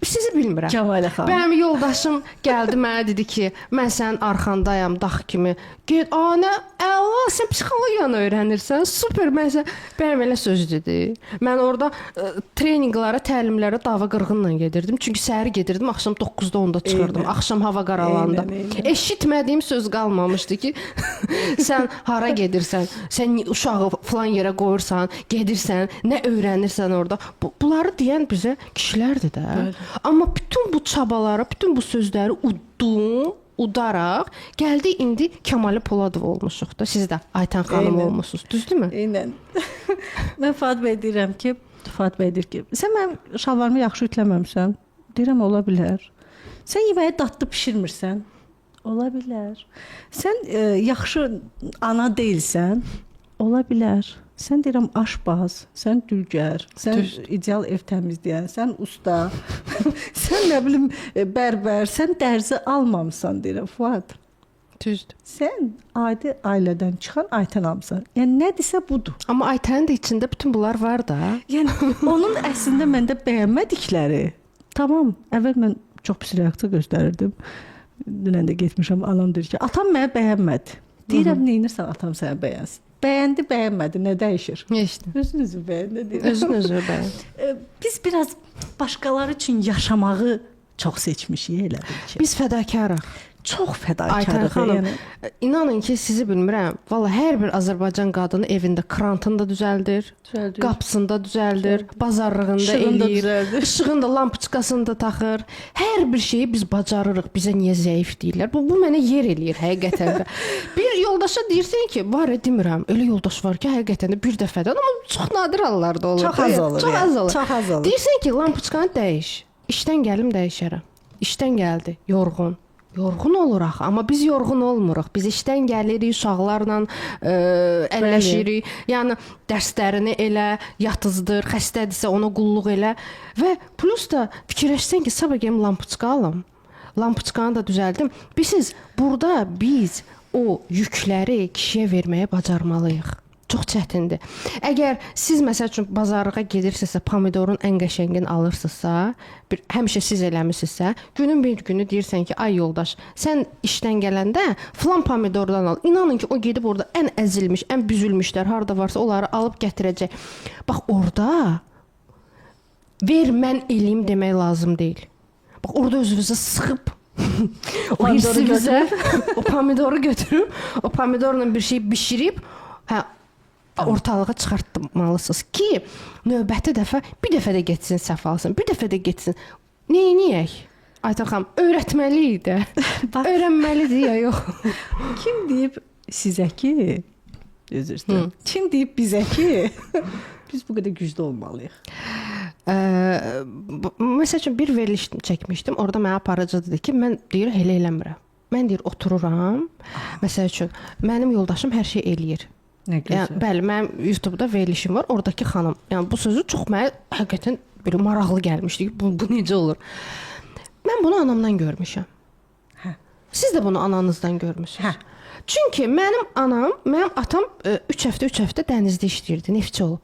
A: Sizi bilmirəm.
B: Kəmalə xanım.
A: Mənim yoldaşım gəldi mənə dedi ki, mən sənin arxandayam, dağ kimi. Get, ana, əla, sən psixologiyanı öyrənirsən. Super, mənim elə söz dedi. Mən orada treninqlara, təlimlərə dava qırğınla gedirdim. Çünki səhər gedirdim, axşam 9-da 10-da çıxırdım. Axşam hava qaralanda. Eşitmədiyim söz qalmamışdı ki, sən hara gedirsən, sən uşağı falan yerə qoyursan, gedirsən, nə öyrənirsən orada. Bunları deyən bizə kişilərdir də. Amma bütün bu çabaları, bütün bu sözləri udaraq gəldi indi Kəmalə Poladov olmuşuq da. Siz də Aytən xanım olmusunuz. Düzdürmü?
B: Eynən. Mən Fuad bəy deyirəm ki, Fuad bəy deyir ki, sən mənim şalvarımı yaxşı ütləməmisən. Deyirəm, ola bilər. Sən yeməyi dadlı bişirmirsən. Ola bilər. Sən yaxşı ana deyilsən. Ola bilər. Sən deyirəm aşbaz, sən dülgər, sən ideal ev təmizləyən, sən usta, sən nə bilim bərbər, sən dərzi almamısan deyirəm Fuad.
A: Düzdür.
B: Sən adi ailədən çıxan Aytən amısan. Yəni nədirsə budur.
A: Amma Aytənin də içində bütün bunlar var da.
B: Yəni onun əslində məndə bəyənmədikləri. Tamam, əvvəl mən çox pis reaksiya göstərirdim. Dünən də getmişəm, anam deyir ki, atam məni bəyənmədi. Deyirəm, neynirsən atam səni bəyənsin? Bəyəndi, bəyənmədi, nə dəyişir?
A: Neşdi.
B: Özünüzü bəyəndi deyir.
A: Özünüzü bəyən.
B: Biz biraz başqaları üçün yaşamağı çox seçmişik elə bil ki.
A: Biz fədakarıq.
B: Çox
A: Aytən
B: fədakarıq.
A: xanım, inanın ki, sizi bilmirəm. Valla hər bir Azərbaycan qadını evində krantını da düzəldir, qapısını da düzəldir, bazarlığında eləyir, işığını da, lampoçkasını da taxır. Hər bir şeyi biz bacarırıq. Bizə niyə zəif deyirlər? Bu mənə yer eləyir həqiqətən də. Bir yoldaşa deyirsən ki, var demirəm. Elə yoldaş var ki, həqiqətən də bir dəfədən, amma çox nadir hallarda olur.
B: Çox az olur.
A: Çox az olur.
B: Çox az olur.
A: Deyirsən ki, lampoçkanı dəyiş. İşdən gəlim dəyişərəm. İşdən gəldi, yorğun. Yorğun oluruq, amma biz yorğun olmuruq. Biz işdən gəlirik, uşaqlarla əlləşirik. Yəni dərslərini elə, yatızdır, xəstədirsə ona qulluq elə və plus da fikirləşsən ki, sabah gəlim lampoçka alım. Lampoçkanı da düzəldim. Bilirsiniz, burada biz o yükləri kişiyə verməyə bacarmalıyıq. Çox çətindir. Əgər siz məsəl üçün bazarlığa gedirsinizsə, pomidorun ən qəşəngini alırsınızsa, həmişə siz eləmisinizsə, günün bir günü deyirsən ki, ay yoldaş, sən işdən gələndə filan pomidordan al. İnanın ki, o gedib orada ən əzilmiş, ən büzülmüşlər harda varsa onları alıb gətirəcək. Bax orada ver mən eləyim demək lazım deyil. Bax orada özünüzü sıxıb o hirsinizə o pomidoru götürüb, o pomidorla bir şey bişirib, ortalığa çıxartmalısınız ki, növbəti dəfə bir dəfə də getsin səhv alsın, bir dəfə də getsin. Neyniyək? Aytən xanım, öyrətməliyik də. Öyrənməlidir ya yox.
B: Kim deyib sizə ki, üzr istəyirəm. Kim deyib bizə ki, biz bu qədər güclü olmalıyıq?
A: Məsəl üçün bir veriliş çəkmişdim. Orada mənə aparıcı dedi ki, mən deyir elə eləmirəm. Mən deyir otururam. Məsəl üçün mənim yoldaşım hər şey eləyir. Yəni, bəli, mənim YouTube-da verilişim var. Oradakı xanım, yəni bu sözü çox mənə həqiqətən belə maraqlı gəlmişdi ki, bu necə olur? Mən bunu anamdan görmüşəm. Siz də bunu ananızdan görmüsünüz. Çünki mənim atam 3 həftə dənizdə işləyirdi, neftçi olub.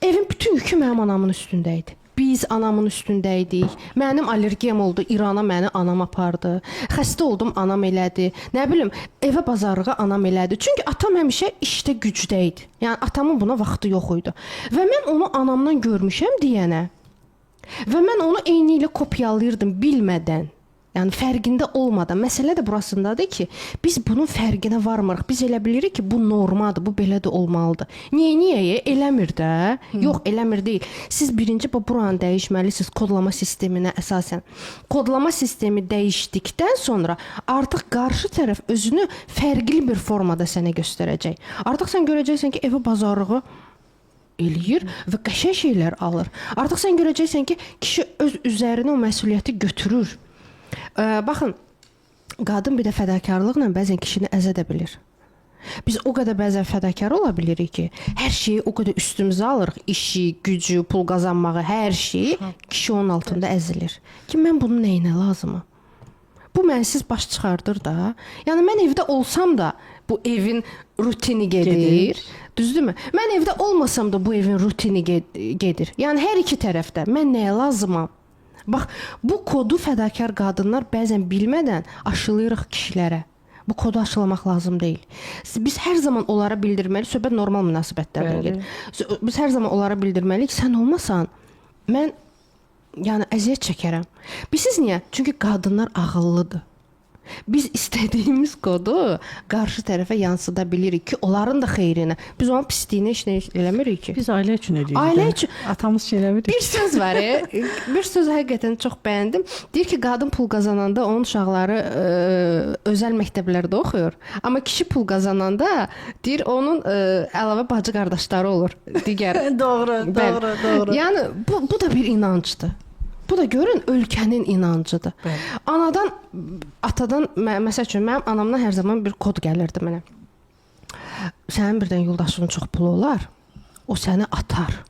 A: Evin bütün yükü mənim anamın üstündə idi. Biz anamın üstündə idik. Mənim allergiyam oldu, İrana məni anam apardı. Xəstə oldum, anam elədi. Nə bilim, evə bazarlığa anam elədi. Çünki atam həmişə işdə gücdə idi. Yəni atamın buna vaxtı yox idi. Və mən onu anamdan görmüşəm deyənə. Və mən onu eyni ilə kopyalayırdım bilmədən. Yəni fərqində olmadan. Məsələ də burasındadır ki, biz bunun fərqinə varmırıq. Biz elə bilirik ki, bu normadır, bu belə də olmalıdır. Niyə? Eləmir də. Yox, eləmir deyil. Siz birinci buranı dəyişməlisiniz kodlama sisteminə əsasən. Kodlama sistemi dəyişdikdən sonra artıq qarşı tərəf özünü fərqli bir formada sənə göstərəcək. Artıq sən görəcəksən ki, evə bazarlığı eləyir və qəşəng şeylər alır. Artıq sən görəcəksən ki, kişi öz üzərinə o məsuliyyəti götürür. Baxın, qadın bir də fədakarlıqla bəzən kişini əzədə bilir. Biz o qədər bəzən fədakar ola bilirik ki, hər şeyi o qədər üstümüzə alırıq, işi, gücü, pul qazanmağı, hər şeyi, kişi onun altında əzilir. Ki, mən bunun nəyinə lazımam? Bu mənsiz baş çıxardır da. Yəni, mən evdə olsam da bu evin rutini gedir. Düzdürmü? Mən evdə olmasam da bu evin rutini gedir. Yəni, hər iki tərəfdə mən nəyə lazımam? Bax, bu kodu fədakar qadınlar bəzən bilmədən aşılayırıq kişilərə. Bu kodu aşılamaq lazım deyil. Biz hər zaman onlara bildirməliyik, söhbət normal münasibətlərdən gedir. Biz hər zaman onlara bildirməliyik, sən olmasan mən yəni əziyyət çəkərəm. Bilirsiniz niyə? Çünki qadınlar ağıllıdır. Biz istədiyimiz kodu qarşı tərəfə yansıda bilirik ki, onların da xeyrinə. Biz onun pisliyinə heç nə eləmirik ki.
B: Biz ailə üçün edirik.
A: Ailə üçün
B: atamız şey eləmirik.
A: Bir söz var, bir söz həqiqətən çox bəyəndim. Deyir ki, qadın pul qazananda onun uşaqları özəl məktəblərdə oxuyur. Amma kişi pul qazananda deyir onun əlavə bacı qardaşları olur. Digər.
B: Doğru.
A: Yəni bu da bir inancdır. Bu da görün ölkənin inancıdır.
B: Bəli.
A: Anadan, atadan, məsəl üçün mənim anamdan hər zaman bir kod gəlirdi mənə. Sənin birdən yoldaşının çox pulu olar, o səni atar.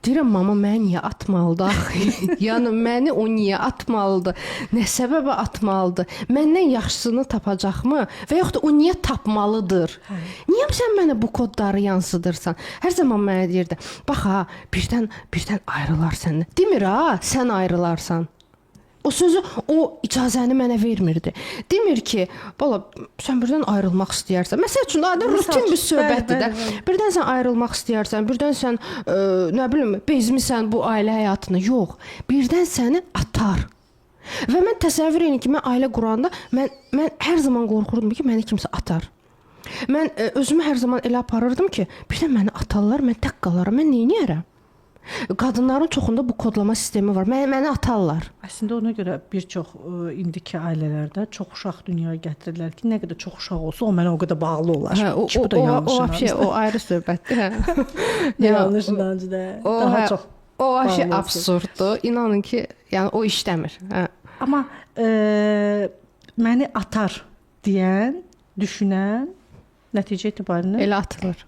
A: Deyirəm, mama, mən niyə atmalıdır axı? Yəni, məni o niyə atmalıdır? Nə səbəbə atmalıdır? Məndən yaxşısını tapacaqmı? Və yaxud da o niyə tapmalıdır? Niyə sən mənə bu kodları yansıdırsan? Hər zaman mənə deyirdi, bax ha, birdən ayrılar səndən. Demir ha, sən ayrılarsan. O sözü, o icazəni mənə vermirdi. Demir ki, bala, sən birdən ayrılmaq istəyərsən. Məsəl üçün, rutin bir söhbətdir də. Birdən sən ayrılmaq istəyərsən, birdən sən, nə bilim, bezmisən bu ailə həyatına. Yox, birdən səni atar. Və mən təsəvvür edin ki, mən ailə quranda, mən hər zaman qorxurdum ki, məni kimsə atar. Mən özümü hər zaman elə aparırdım ki, birdən məni atarlar, mən tək qalaram, mən neyniyərəm? Qadınların çoxunda bu kodlama sistemi var. Məni atarlar.
B: Əslində ona görə bir çox indiki ailələrdə çox uşaq dünyaya gətirirlər ki, nə qədər çox uşaq olsa o mənə o qədər bağlı olar.
A: Bu da yanlış. O ayrı söhbətdir.
B: Yanlış inancdır. Daha çox.
A: O absurddur. İnanın ki, yəni o işləmir.
B: Amma məni atar deyən, düşünən nəticə etibarilə
A: elə atılır.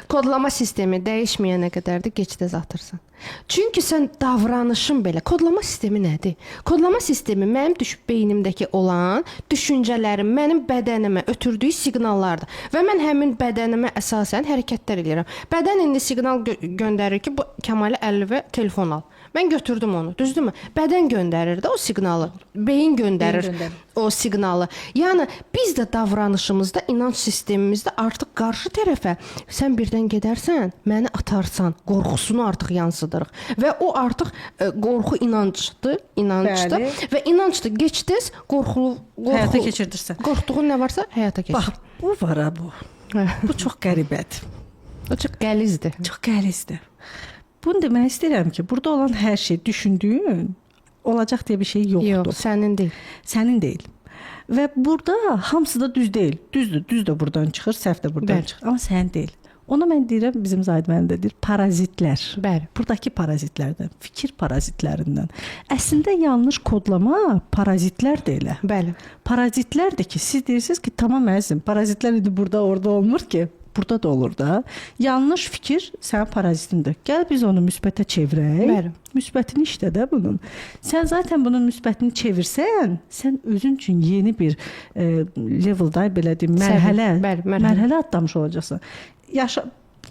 A: Kodlama sistemi dəyişməyənə qədər də gec-tez atırsan. Çünki sən davranışın belə. Kodlama sistemi nədir? Kodlama sistemi mənim beynimdəki olan düşüncələrim mənim bədənimə ötürdüyü siqnallardır. Və mən həmin bədənimə əsasən hərəkətlər edirəm. Bədən indi siqnal göndərir ki, bu Kəmalə 50 telefon al. Mən götürdüm onu, düzdürmü? Bədən göndərir də o siqnalı. Beyin göndərir o siqnalı. Yəni biz də davranışımızda, inanc sistemimizdə artıq qarşı tərəfə sən birdən gedərsən, məni atarsan, qorxusunu artıq yansıdırıq. Və o artıq qorxu inancdır. Və inancdır, gec-tez qorxu
B: həyata keçirdirsən.
A: Qorxduğun nə varsa həyata keçir.
B: Bax, bu var bu. Bu çox qəribədir.
A: O çox qəlizdir.
B: Bunu demək istəyirəm ki, burada olan hər şey düşündüyün olacaq deyə bir şey yoxdur.
A: Yox, sənin deyil.
B: Və burada hamısı da düz deyil. Düz də buradan çıxır, səhv də buradan çıxır. Amma sənin deyil. Ona mən deyirəm, bizim Zahid müəllim də deyir, parazitlər.
A: Bəli.
B: Buradakı parazitlərdən, fikir parazitlərindən. Əslində yanlış kodlama parazitlər də elə.
A: Bəli.
B: Parazitlərdir ki, siz deyirsiniz ki, tamam əzizim, parazitlər indi burada, orada olmur ki. Burada da olur da. Yanlış fikir sənin parazitindir. Gəl biz onu müsbətə çevirək.
A: Bəli.
B: Müsbətini işlə də bunun. Sən zaten bunun müsbətini çevirsən, sən özün üçün yeni bir levelda belə deyim, mərhələ atlamış olacaqsan.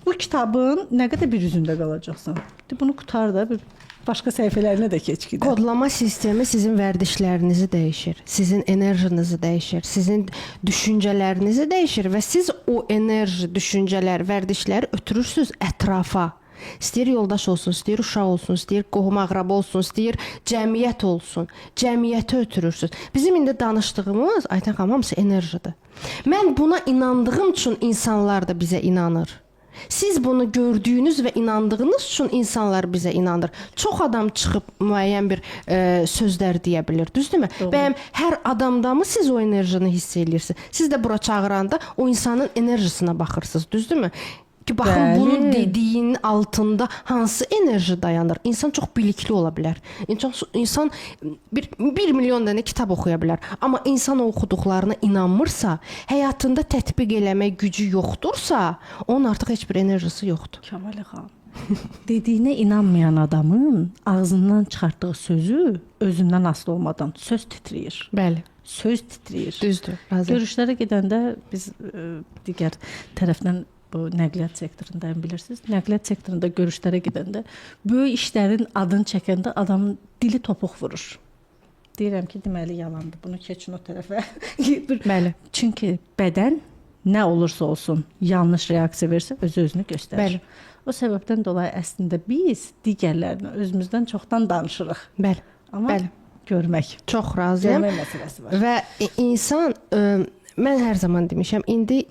B: Bu kitabın nə qədər bir üzündə qalacaqsan. Bunu qutar da bir başqa səhifələrinə də keç gedər.
A: Kodlama sistemi sizin vərdişlərinizi dəyişir, sizin enerjinizi dəyişir, sizin düşüncələrinizi dəyişir və siz o enerji, düşüncələr, vərdişləri ötürürsüz ətrafa. İstəyir yoldaş olsun, istəyir uşaq olsun, istəyir qohum-əqrəba olsun, istəyir cəmiyyət olsun. Cəmiyyəti ötürürsüz. Bizim indi danışdığımız, Aytən xanım, hamısı enerjidir. Mən buna inandığım üçün insanlar da bizə inanır. Siz bunu gördüyünüz və inandığınız üçün insanlar bizə inanır. Çox adam çıxıb müəyyən bir sözlər deyə bilir, düzdürmü? Bəyəm hər adamdamı siz o enerjini hiss edirsiniz? Siz də bura çağıranda o insanın enerjisinə baxırsınız, düzdürmü? Ki baxın bunun dediyinin altında hansı enerji dayanır? İnsan çox bilikli ola bilər. İnsan 1 milyon dənə kitab oxuya bilər. Amma insan o oxuduqlarına inanmırsa, həyatında tətbiq eləmək gücü yoxdursa, onun artıq heç bir enerjisi yoxdur.
B: Kəmalə xanım, dediyinə inanmayan adamın ağzından çıxartdığı sözü özündən asılı olmadan söz titrəyir.
A: Bəli.
B: Söz titrəyir.
A: Düzdür.
B: Görüşlərə gedəndə biz digər tərəfdən bu nəqliyyat sektorundayım bilirsiniz. Nəqliyyat sektorunda görüşlərə gedəndə böyük işlərin adını çəkəndə adamın dili topuq vurur. Deyirəm ki, deməli yalandır. Bunu keçin o tərəfə.
A: Bəli.
B: Çünki bədən nə olursa olsun yanlış reaksiya versə özünü göstərir.
A: Bəli.
B: O səbəbdən dolayı əslində biz digərlərinə özümüzdən çoxdan danışırıq.
A: Bəli.
B: Amma
A: Bəli.
B: görmək.
A: Çox razıyam.
B: Görmək məsələsi var.
A: Və insan mən hər zaman demişəm, indi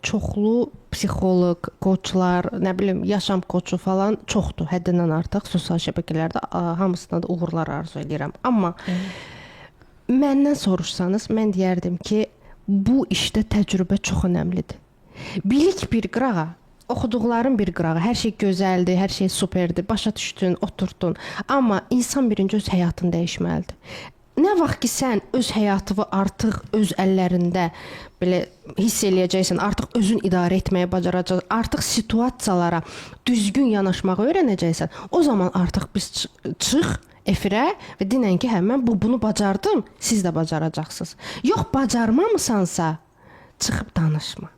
A: çoxlu psixoloq, koçlar, nə bilim, yaşam koçu falan çoxdur, həddindən artıq sosial şəbəkələrdə hamısına da uğurlar arzu edirəm. Amma məndən soruşsanız, mən deyərdim ki, bu işdə təcrübə çox önəmlidir. Bilik bir qırağa, oxuduqların bir qırağa, hər şey gözəldir, hər şey superdir, başa düşdün, oturdun. Amma insan birinci öz həyatını dəyişməlidir. Nə vaxt ki sən öz həyatını artıq öz əllərində belə hiss eləyəcəksən, artıq özün idarə etməyə bacaracaqsan, artıq situasiyalara düzgün yanaşmağı öyrənəcəksən, o zaman artıq biz çıx efirə və denən ki, hə mən bunu bacardım, siz də bacaracaqsınız. Yox, bacarmamısansa çıxıb danışma.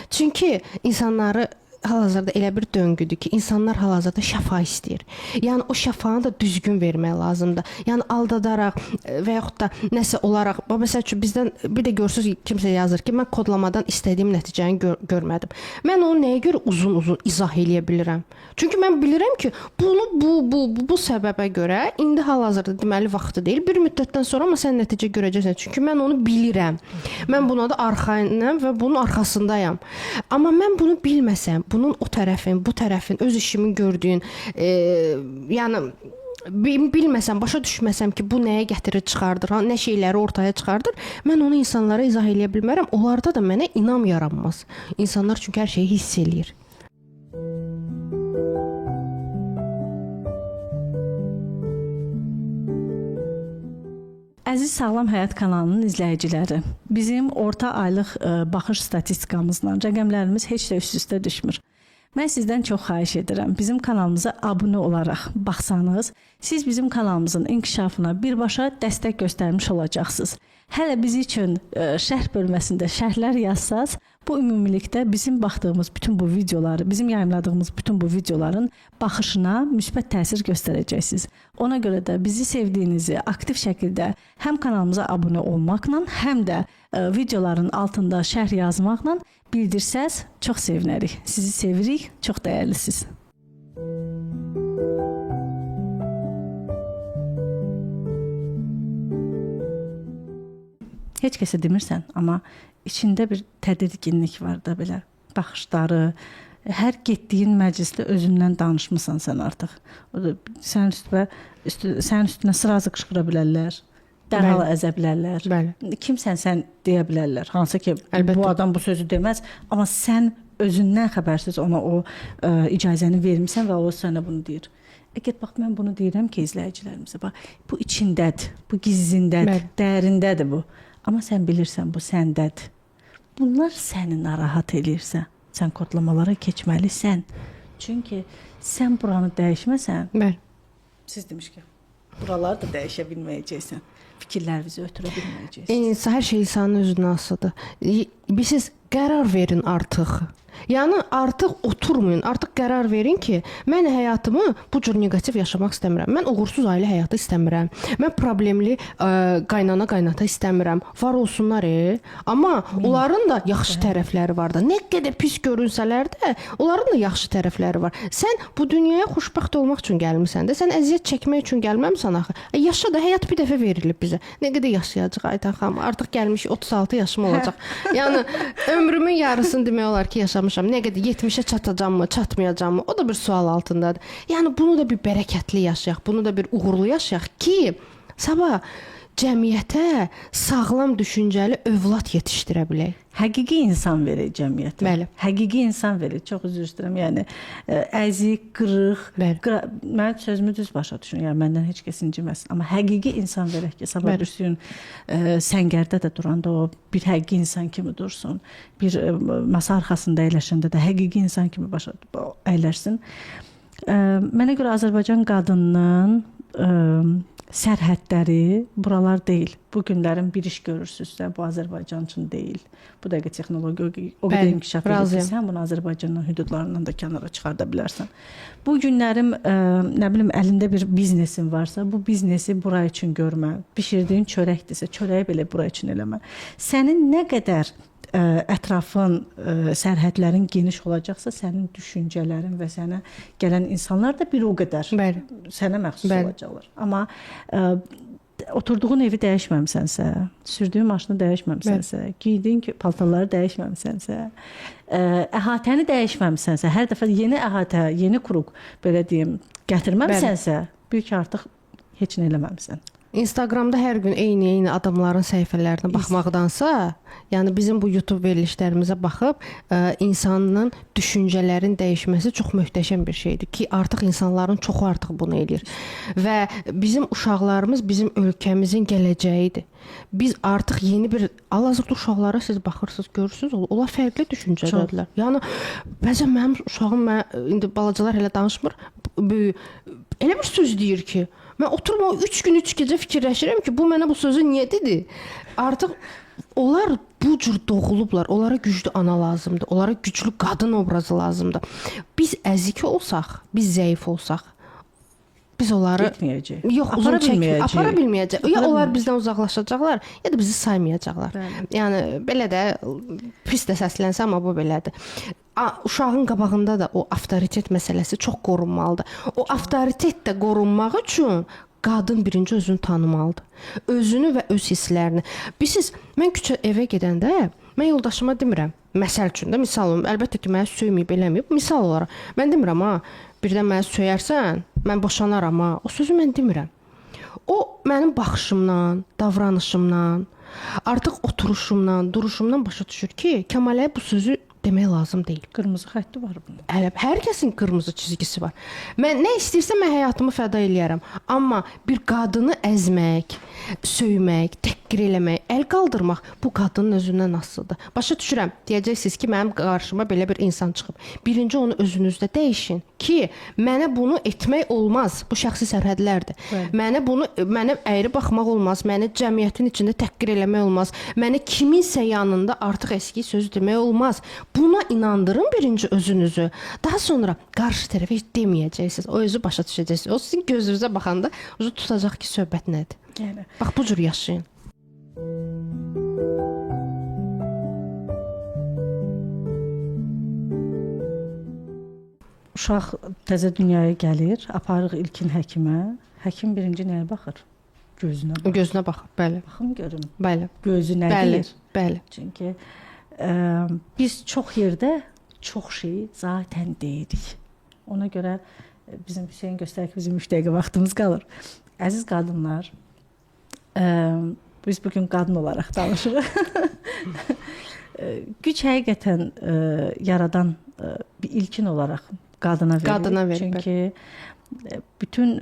A: Çünki insanları hal-hazırda elə bir döngüdür ki, insanlar hal-hazırda şəfa istəyir. Yəni o şəfanı da düzgün vermək lazımdır. Yəni aldadaraq və yaxud da nəsə olaraq, məsəl üçün bizdən bir də görürsüz kimsə yazır ki, mən kodlamadan istədiyim nəticəni görmədim. Mən onu nəyə görə uzun-uzun izah eləyə bilirəm? Çünki mən bilirəm ki, bunu bu səbəbə görə indi hal-hazırda deməli vaxtı deyil. Bir müddətdən sonra amma sən nəticə görəcəksən. Çünki mən onu bilirəm. Mən buna da arxayınam və bunun arxasındayam. Amma mən bunu bilməsəm, bunun o tərəfin, bu tərəfin, öz işimin gördüyün, yəni bilməsəm, başa düşməsəm ki, bu nəyə gətirir, çıxardır, nə şeyləri ortaya çıxardır, mən onu insanlara izah eləyə bilmərəm. Onlarda da mənə inam yaranmaz. İnsanlar çünki hər şeyi hiss eləyir.
B: Əziz Sağlam Həyat kanalının izləyiciləri, bizim orta aylıq baxış statistikamızla rəqəmlərimiz heç də üst-üstə düşmür. Mən sizdən çox xahiş edirəm, bizim kanalımıza abunə olaraq baxsanız, siz bizim kanalımızın inkişafına birbaşa dəstək göstərmiş olacaqsınız. Hələ biz üçün şərh bölməsində şərhlər yazsaz, bu ümumilikdə bizim baxdığımız bütün bu videoları, bizim yayımladığımız bütün bu videoların baxışına müsbət təsir göstərəcəksiniz. Ona görə də bizi sevdiyinizi aktiv şəkildə həm kanalımıza abunə olmaqla, həm də videoların altında şərh yazmaqla bildirsəz, çox sevinərik. Sizi sevirik, çox dəyərlisiniz. Heç kəsə demirsən, amma içində bir tədirginlik var da belə. Baxışları, hər getdiyin məclisdə özündən danışmısan sən artıq. O da sənin üstünə sırazı qışqıra bilərlər, dərhal əzə bilərlər.
A: Bəli.
B: Kimsən sən deyə bilərlər. Hansı ki,
A: əlbəttə,
B: bu adam bu sözü deməz, amma sən özündən xəbərsiz ona o icazəni vermisən və o sənə bunu deyir. Get bax, mən bunu deyirəm ki, izləyicilərimizə, bax, bu içindədir, bu gizlindədir, dərindədir bu. Amma sən bilirsən, bu səndədir. Bunlar səni narahat eləyirsə, sən kodlamalara keçməlisən. Çünki sən buranı dəyişməsən, siz demiş ki, buraları da dəyişə bilməyəcəksən. Fikirlərinizi ötürə bilməyəcəksiniz.
A: Hər şey insanın özünə asılıdır. Siz qərar verin artıq. Yəni artıq oturmayın, artıq qərar verin ki, mən həyatımı bu cür neqativ yaşamaq istəmirəm. Mən uğursuz ailə həyatı istəmirəm. Mən problemli qaynana-qaynata istəmirəm. Var olsunlar, amma onların da yaxşı tərəfləri var da. Nə qədər pis görünsələr də, onların da yaxşı tərəfləri var. Sən bu dünyaya xoşbəxt olmaq üçün gəlmisən də, sən əziyyət çəkmək üçün gəlməmisən axı. Yaşa da, həyat bir dəfə verilib bizə. Nə qədər yaşayacaq Aytan xanım? Artıq gəlmiş 36 yaşım olacaq. Yəni ömrümün yarısını demək olar ki, yaşamışam. Nə qədər 70-ə çatacağam mı, çatmayacağam mı? O da bir sual altındadır. Yəni bunu da bir bərəkətli yaşayaq, bunu da bir uğurlu yaşayaq ki, sabah cəmiyyətə sağlam düşüncəli övlad yetişdirə bilək.
B: Həqiqi insan verir cəmiyyətə.
A: Bəli.
B: Həqiqi insan verir. Çox üzr istəyirəm. Yəni əzik, qırıq, mən sözümü düz başa düşün. Yəni məndən heç kəs inciməsin. Amma həqiqi insan verək ki, sabah bir gün səngərdə də duranda o bir həqiqi insan kimi dursun. Bir masa arxasında əyləşəndə də həqiqi insan kimi başa əyləşsin. Mənə görə Azərbaycan qadınının sərhədləri buralar deyil. Bu günlərin bir iş görürsünüzsə, bu Azərbaycan üçün deyil. Bu dəqiqə texnologiya o qədər inkişaf edir ki, sən bunu Azərbaycanın hüdudlarından da kənara çıxarda bilərsən. Bu günlərim nə bilim əlində bir biznesin varsa, bu biznesi bura üçün görmə. Bişirdiyin çörəkdirsə, çörəyi belə bura üçün eləmə. Sənin nə qədər ətrafın, sərhədlərin geniş olacaqsa, sənin düşüncələrin və sənə gələn insanlar da bir o qədər sənə məxsus olacaqlar. Amma oturduğun evi dəyişməmisənsə, sürdüyün maşını dəyişməmisənsə, giydiyin paltarları dəyişməmisənsə, əhatəni dəyişməmisənsə, hər dəfə yeni əhatə, yeni kruq belə deyim, gətirməmisənsə, bil ki, artıq heç nə eləməmisən.
A: Instagramda hər gün eyni adamların səhifələrinə baxmaqdansa, yəni bizim bu YouTube verilişlərimizə baxıb insanın düşüncələrin dəyişməsi çox möhtəşəm bir şeydir ki, artıq insanların çoxu artıq bunu eləyir. Və bizim uşaqlarımız bizim ölkəmizin gələcəyidir. Biz artıq yeni bir hal-hazırda uşaqlara siz baxırsınız, görürsünüz, onlar fərqli düşüncədədirlər. Yəni bəzən mənim uşağım indi balacalar elə danışmır, elə bir söz deyir ki, mən oturum o 3 gün 3 gecə fikirləşirəm ki, bu mənə bu sözü niyə dedi? Artıq onlar bu cür doğulublar. Onlara güclü ana lazımdır. Onlara güclü qadın obrazı lazımdır. Biz əzik olsaq, biz zəif olsaq, biz onları
B: getməyəcək.
A: Yox, apara bilməyəcək. Ya onlar bizdən uzaqlaşacaqlar, ya da bizi saymayacaqlar. Yəni belə də pis də səslənsə, amma bu belədir. Uşağın qabağında da o avtoritet məsələsi çox qorunmalıdır. O avtoritet də qorunmaq üçün qadın birinci özünü tanımalıdır. Özünü və öz hisslərini. Bilirsiniz, mən evə gedəndə mən yoldaşıma demirəm. Məsəl üçün də misal olum. Əlbəttə ki, mənə söyməyib eləməyib. Misal olaraq mən demirəm ha, birdən mənə söyərsən, mən boşanaram ha. O sözü mən demirəm. O mənim baxışımdan, davranışımdan, artıq oturuşumdan, duruşumdan başa düşür ki, Kəmaləyə bu sözü demək lazım deyil.
B: Qırmızı xətti var bunun.
A: Hər kəsin qırmızı çizgisi var. Mən nə istəyirsəm mən həyatımı fəda eləyərəm. Amma bir qadını əzmək, söymək, təhqir eləmək, əl qaldırmaq bu qadının özündən asılıdır. Başa düşürəm. Deyəcəksiniz ki, mənim qarşıma belə bir insan çıxıb. Birinci onu özünüzdə dəyişin ki, mənə bunu etmək olmaz. Bu şəxsi sərhədlərdir. Mənə əyri baxmaq olmaz. Məni cəmiyyətin içində təhqir eləmək olmaz. Mənə kiminsə yanında artıq əski söz demək olmaz. Buna inandırın birinci özünüzü. Daha sonra qarşı tərəfə heç deməyəcəksiniz. O özü başa düşəcəksiniz. O sizin gözünüzə baxanda tutacaq ki, söhbət nədir.
B: Yəni.
A: Bax, bu cür yaşayın.
B: Uşaq təzə dünyaya gəlir, aparıq ilkin həkimə. Həkim birinci nəyə baxır? Gözünə baxır.
A: Gözünə baxır, bəli.
B: Baxım görüm.
A: Bəli.
B: Gözü nə deyir?
A: Bəli.
B: Çünki biz çox yerdə çox şeyi zaten deyirik. Ona görə bizim Hüseyn göstərir ki, bizim 3 dəqiqə vaxtımız qalır. Əziz qadınlar, biz bugün qadın olaraq danışırıq. Güc həqiqətən yaradan bir ilkin olaraq qadına verir. Çünki bütün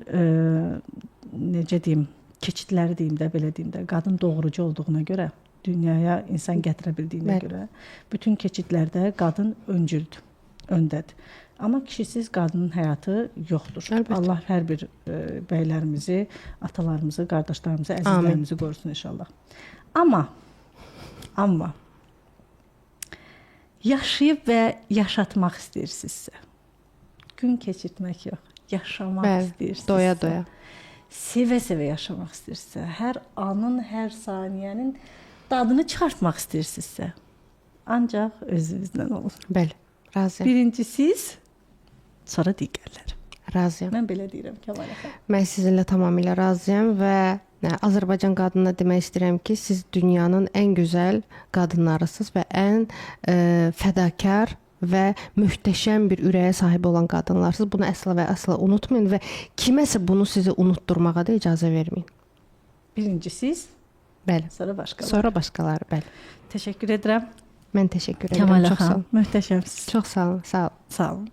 B: necə deyim, keçidləri deyim də, belə deyim də, qadın doğrucu olduğuna görə, dünyaya insan gətirə bildiyinə görə bütün keçidlərdə qadın öncüldür, öndədir. Amma kişisiz qadının həyatı yoxdur. Əlbəttə. Allah hər bir bəylərimizi, atalarımızı, qardaşlarımızı, əzizlərimizi qorusun inşallah. Amma yaşayıb və yaşatmaq istəyirsinizsə, gün keçirtmək yox, yaşamaq istəyirsinizsə,
A: doya-doya,
B: sevə-sevə yaşamaq istəyirsinizsə, hər anın, hər saniyənin dadını çıxartmaq istəyirsinizsə, ancaq özünüzdən olun.
A: Bəli, razıyam.
B: Birinci siz, sonra digərlər.
A: Razıyam.
B: Mən belə deyirəm Kəmalə xanım.
A: Mən sizinlə tamamilə razıyam və Azərbaycan qadınına demək istəyirəm ki, siz dünyanın ən gözəl qadınlarısınız və ən fədakar və möhtəşəm bir ürəyə sahib olan qadınlarsınız. Bunu əsla və əsla unutmayın və kiməsə bunu sizi unutturmağa da icazə verməyin.
B: Birinci siz,
A: bəli.
B: Sonra başqaları.
A: Sonra başqaları, bəli.
B: Təşəkkür edirəm.
A: Mən təşəkkür edirəm.
B: Kəmalə xanım, möhtəşəmsiniz.
A: Çox sağ olun. Sağ olun.
B: Sağ olun.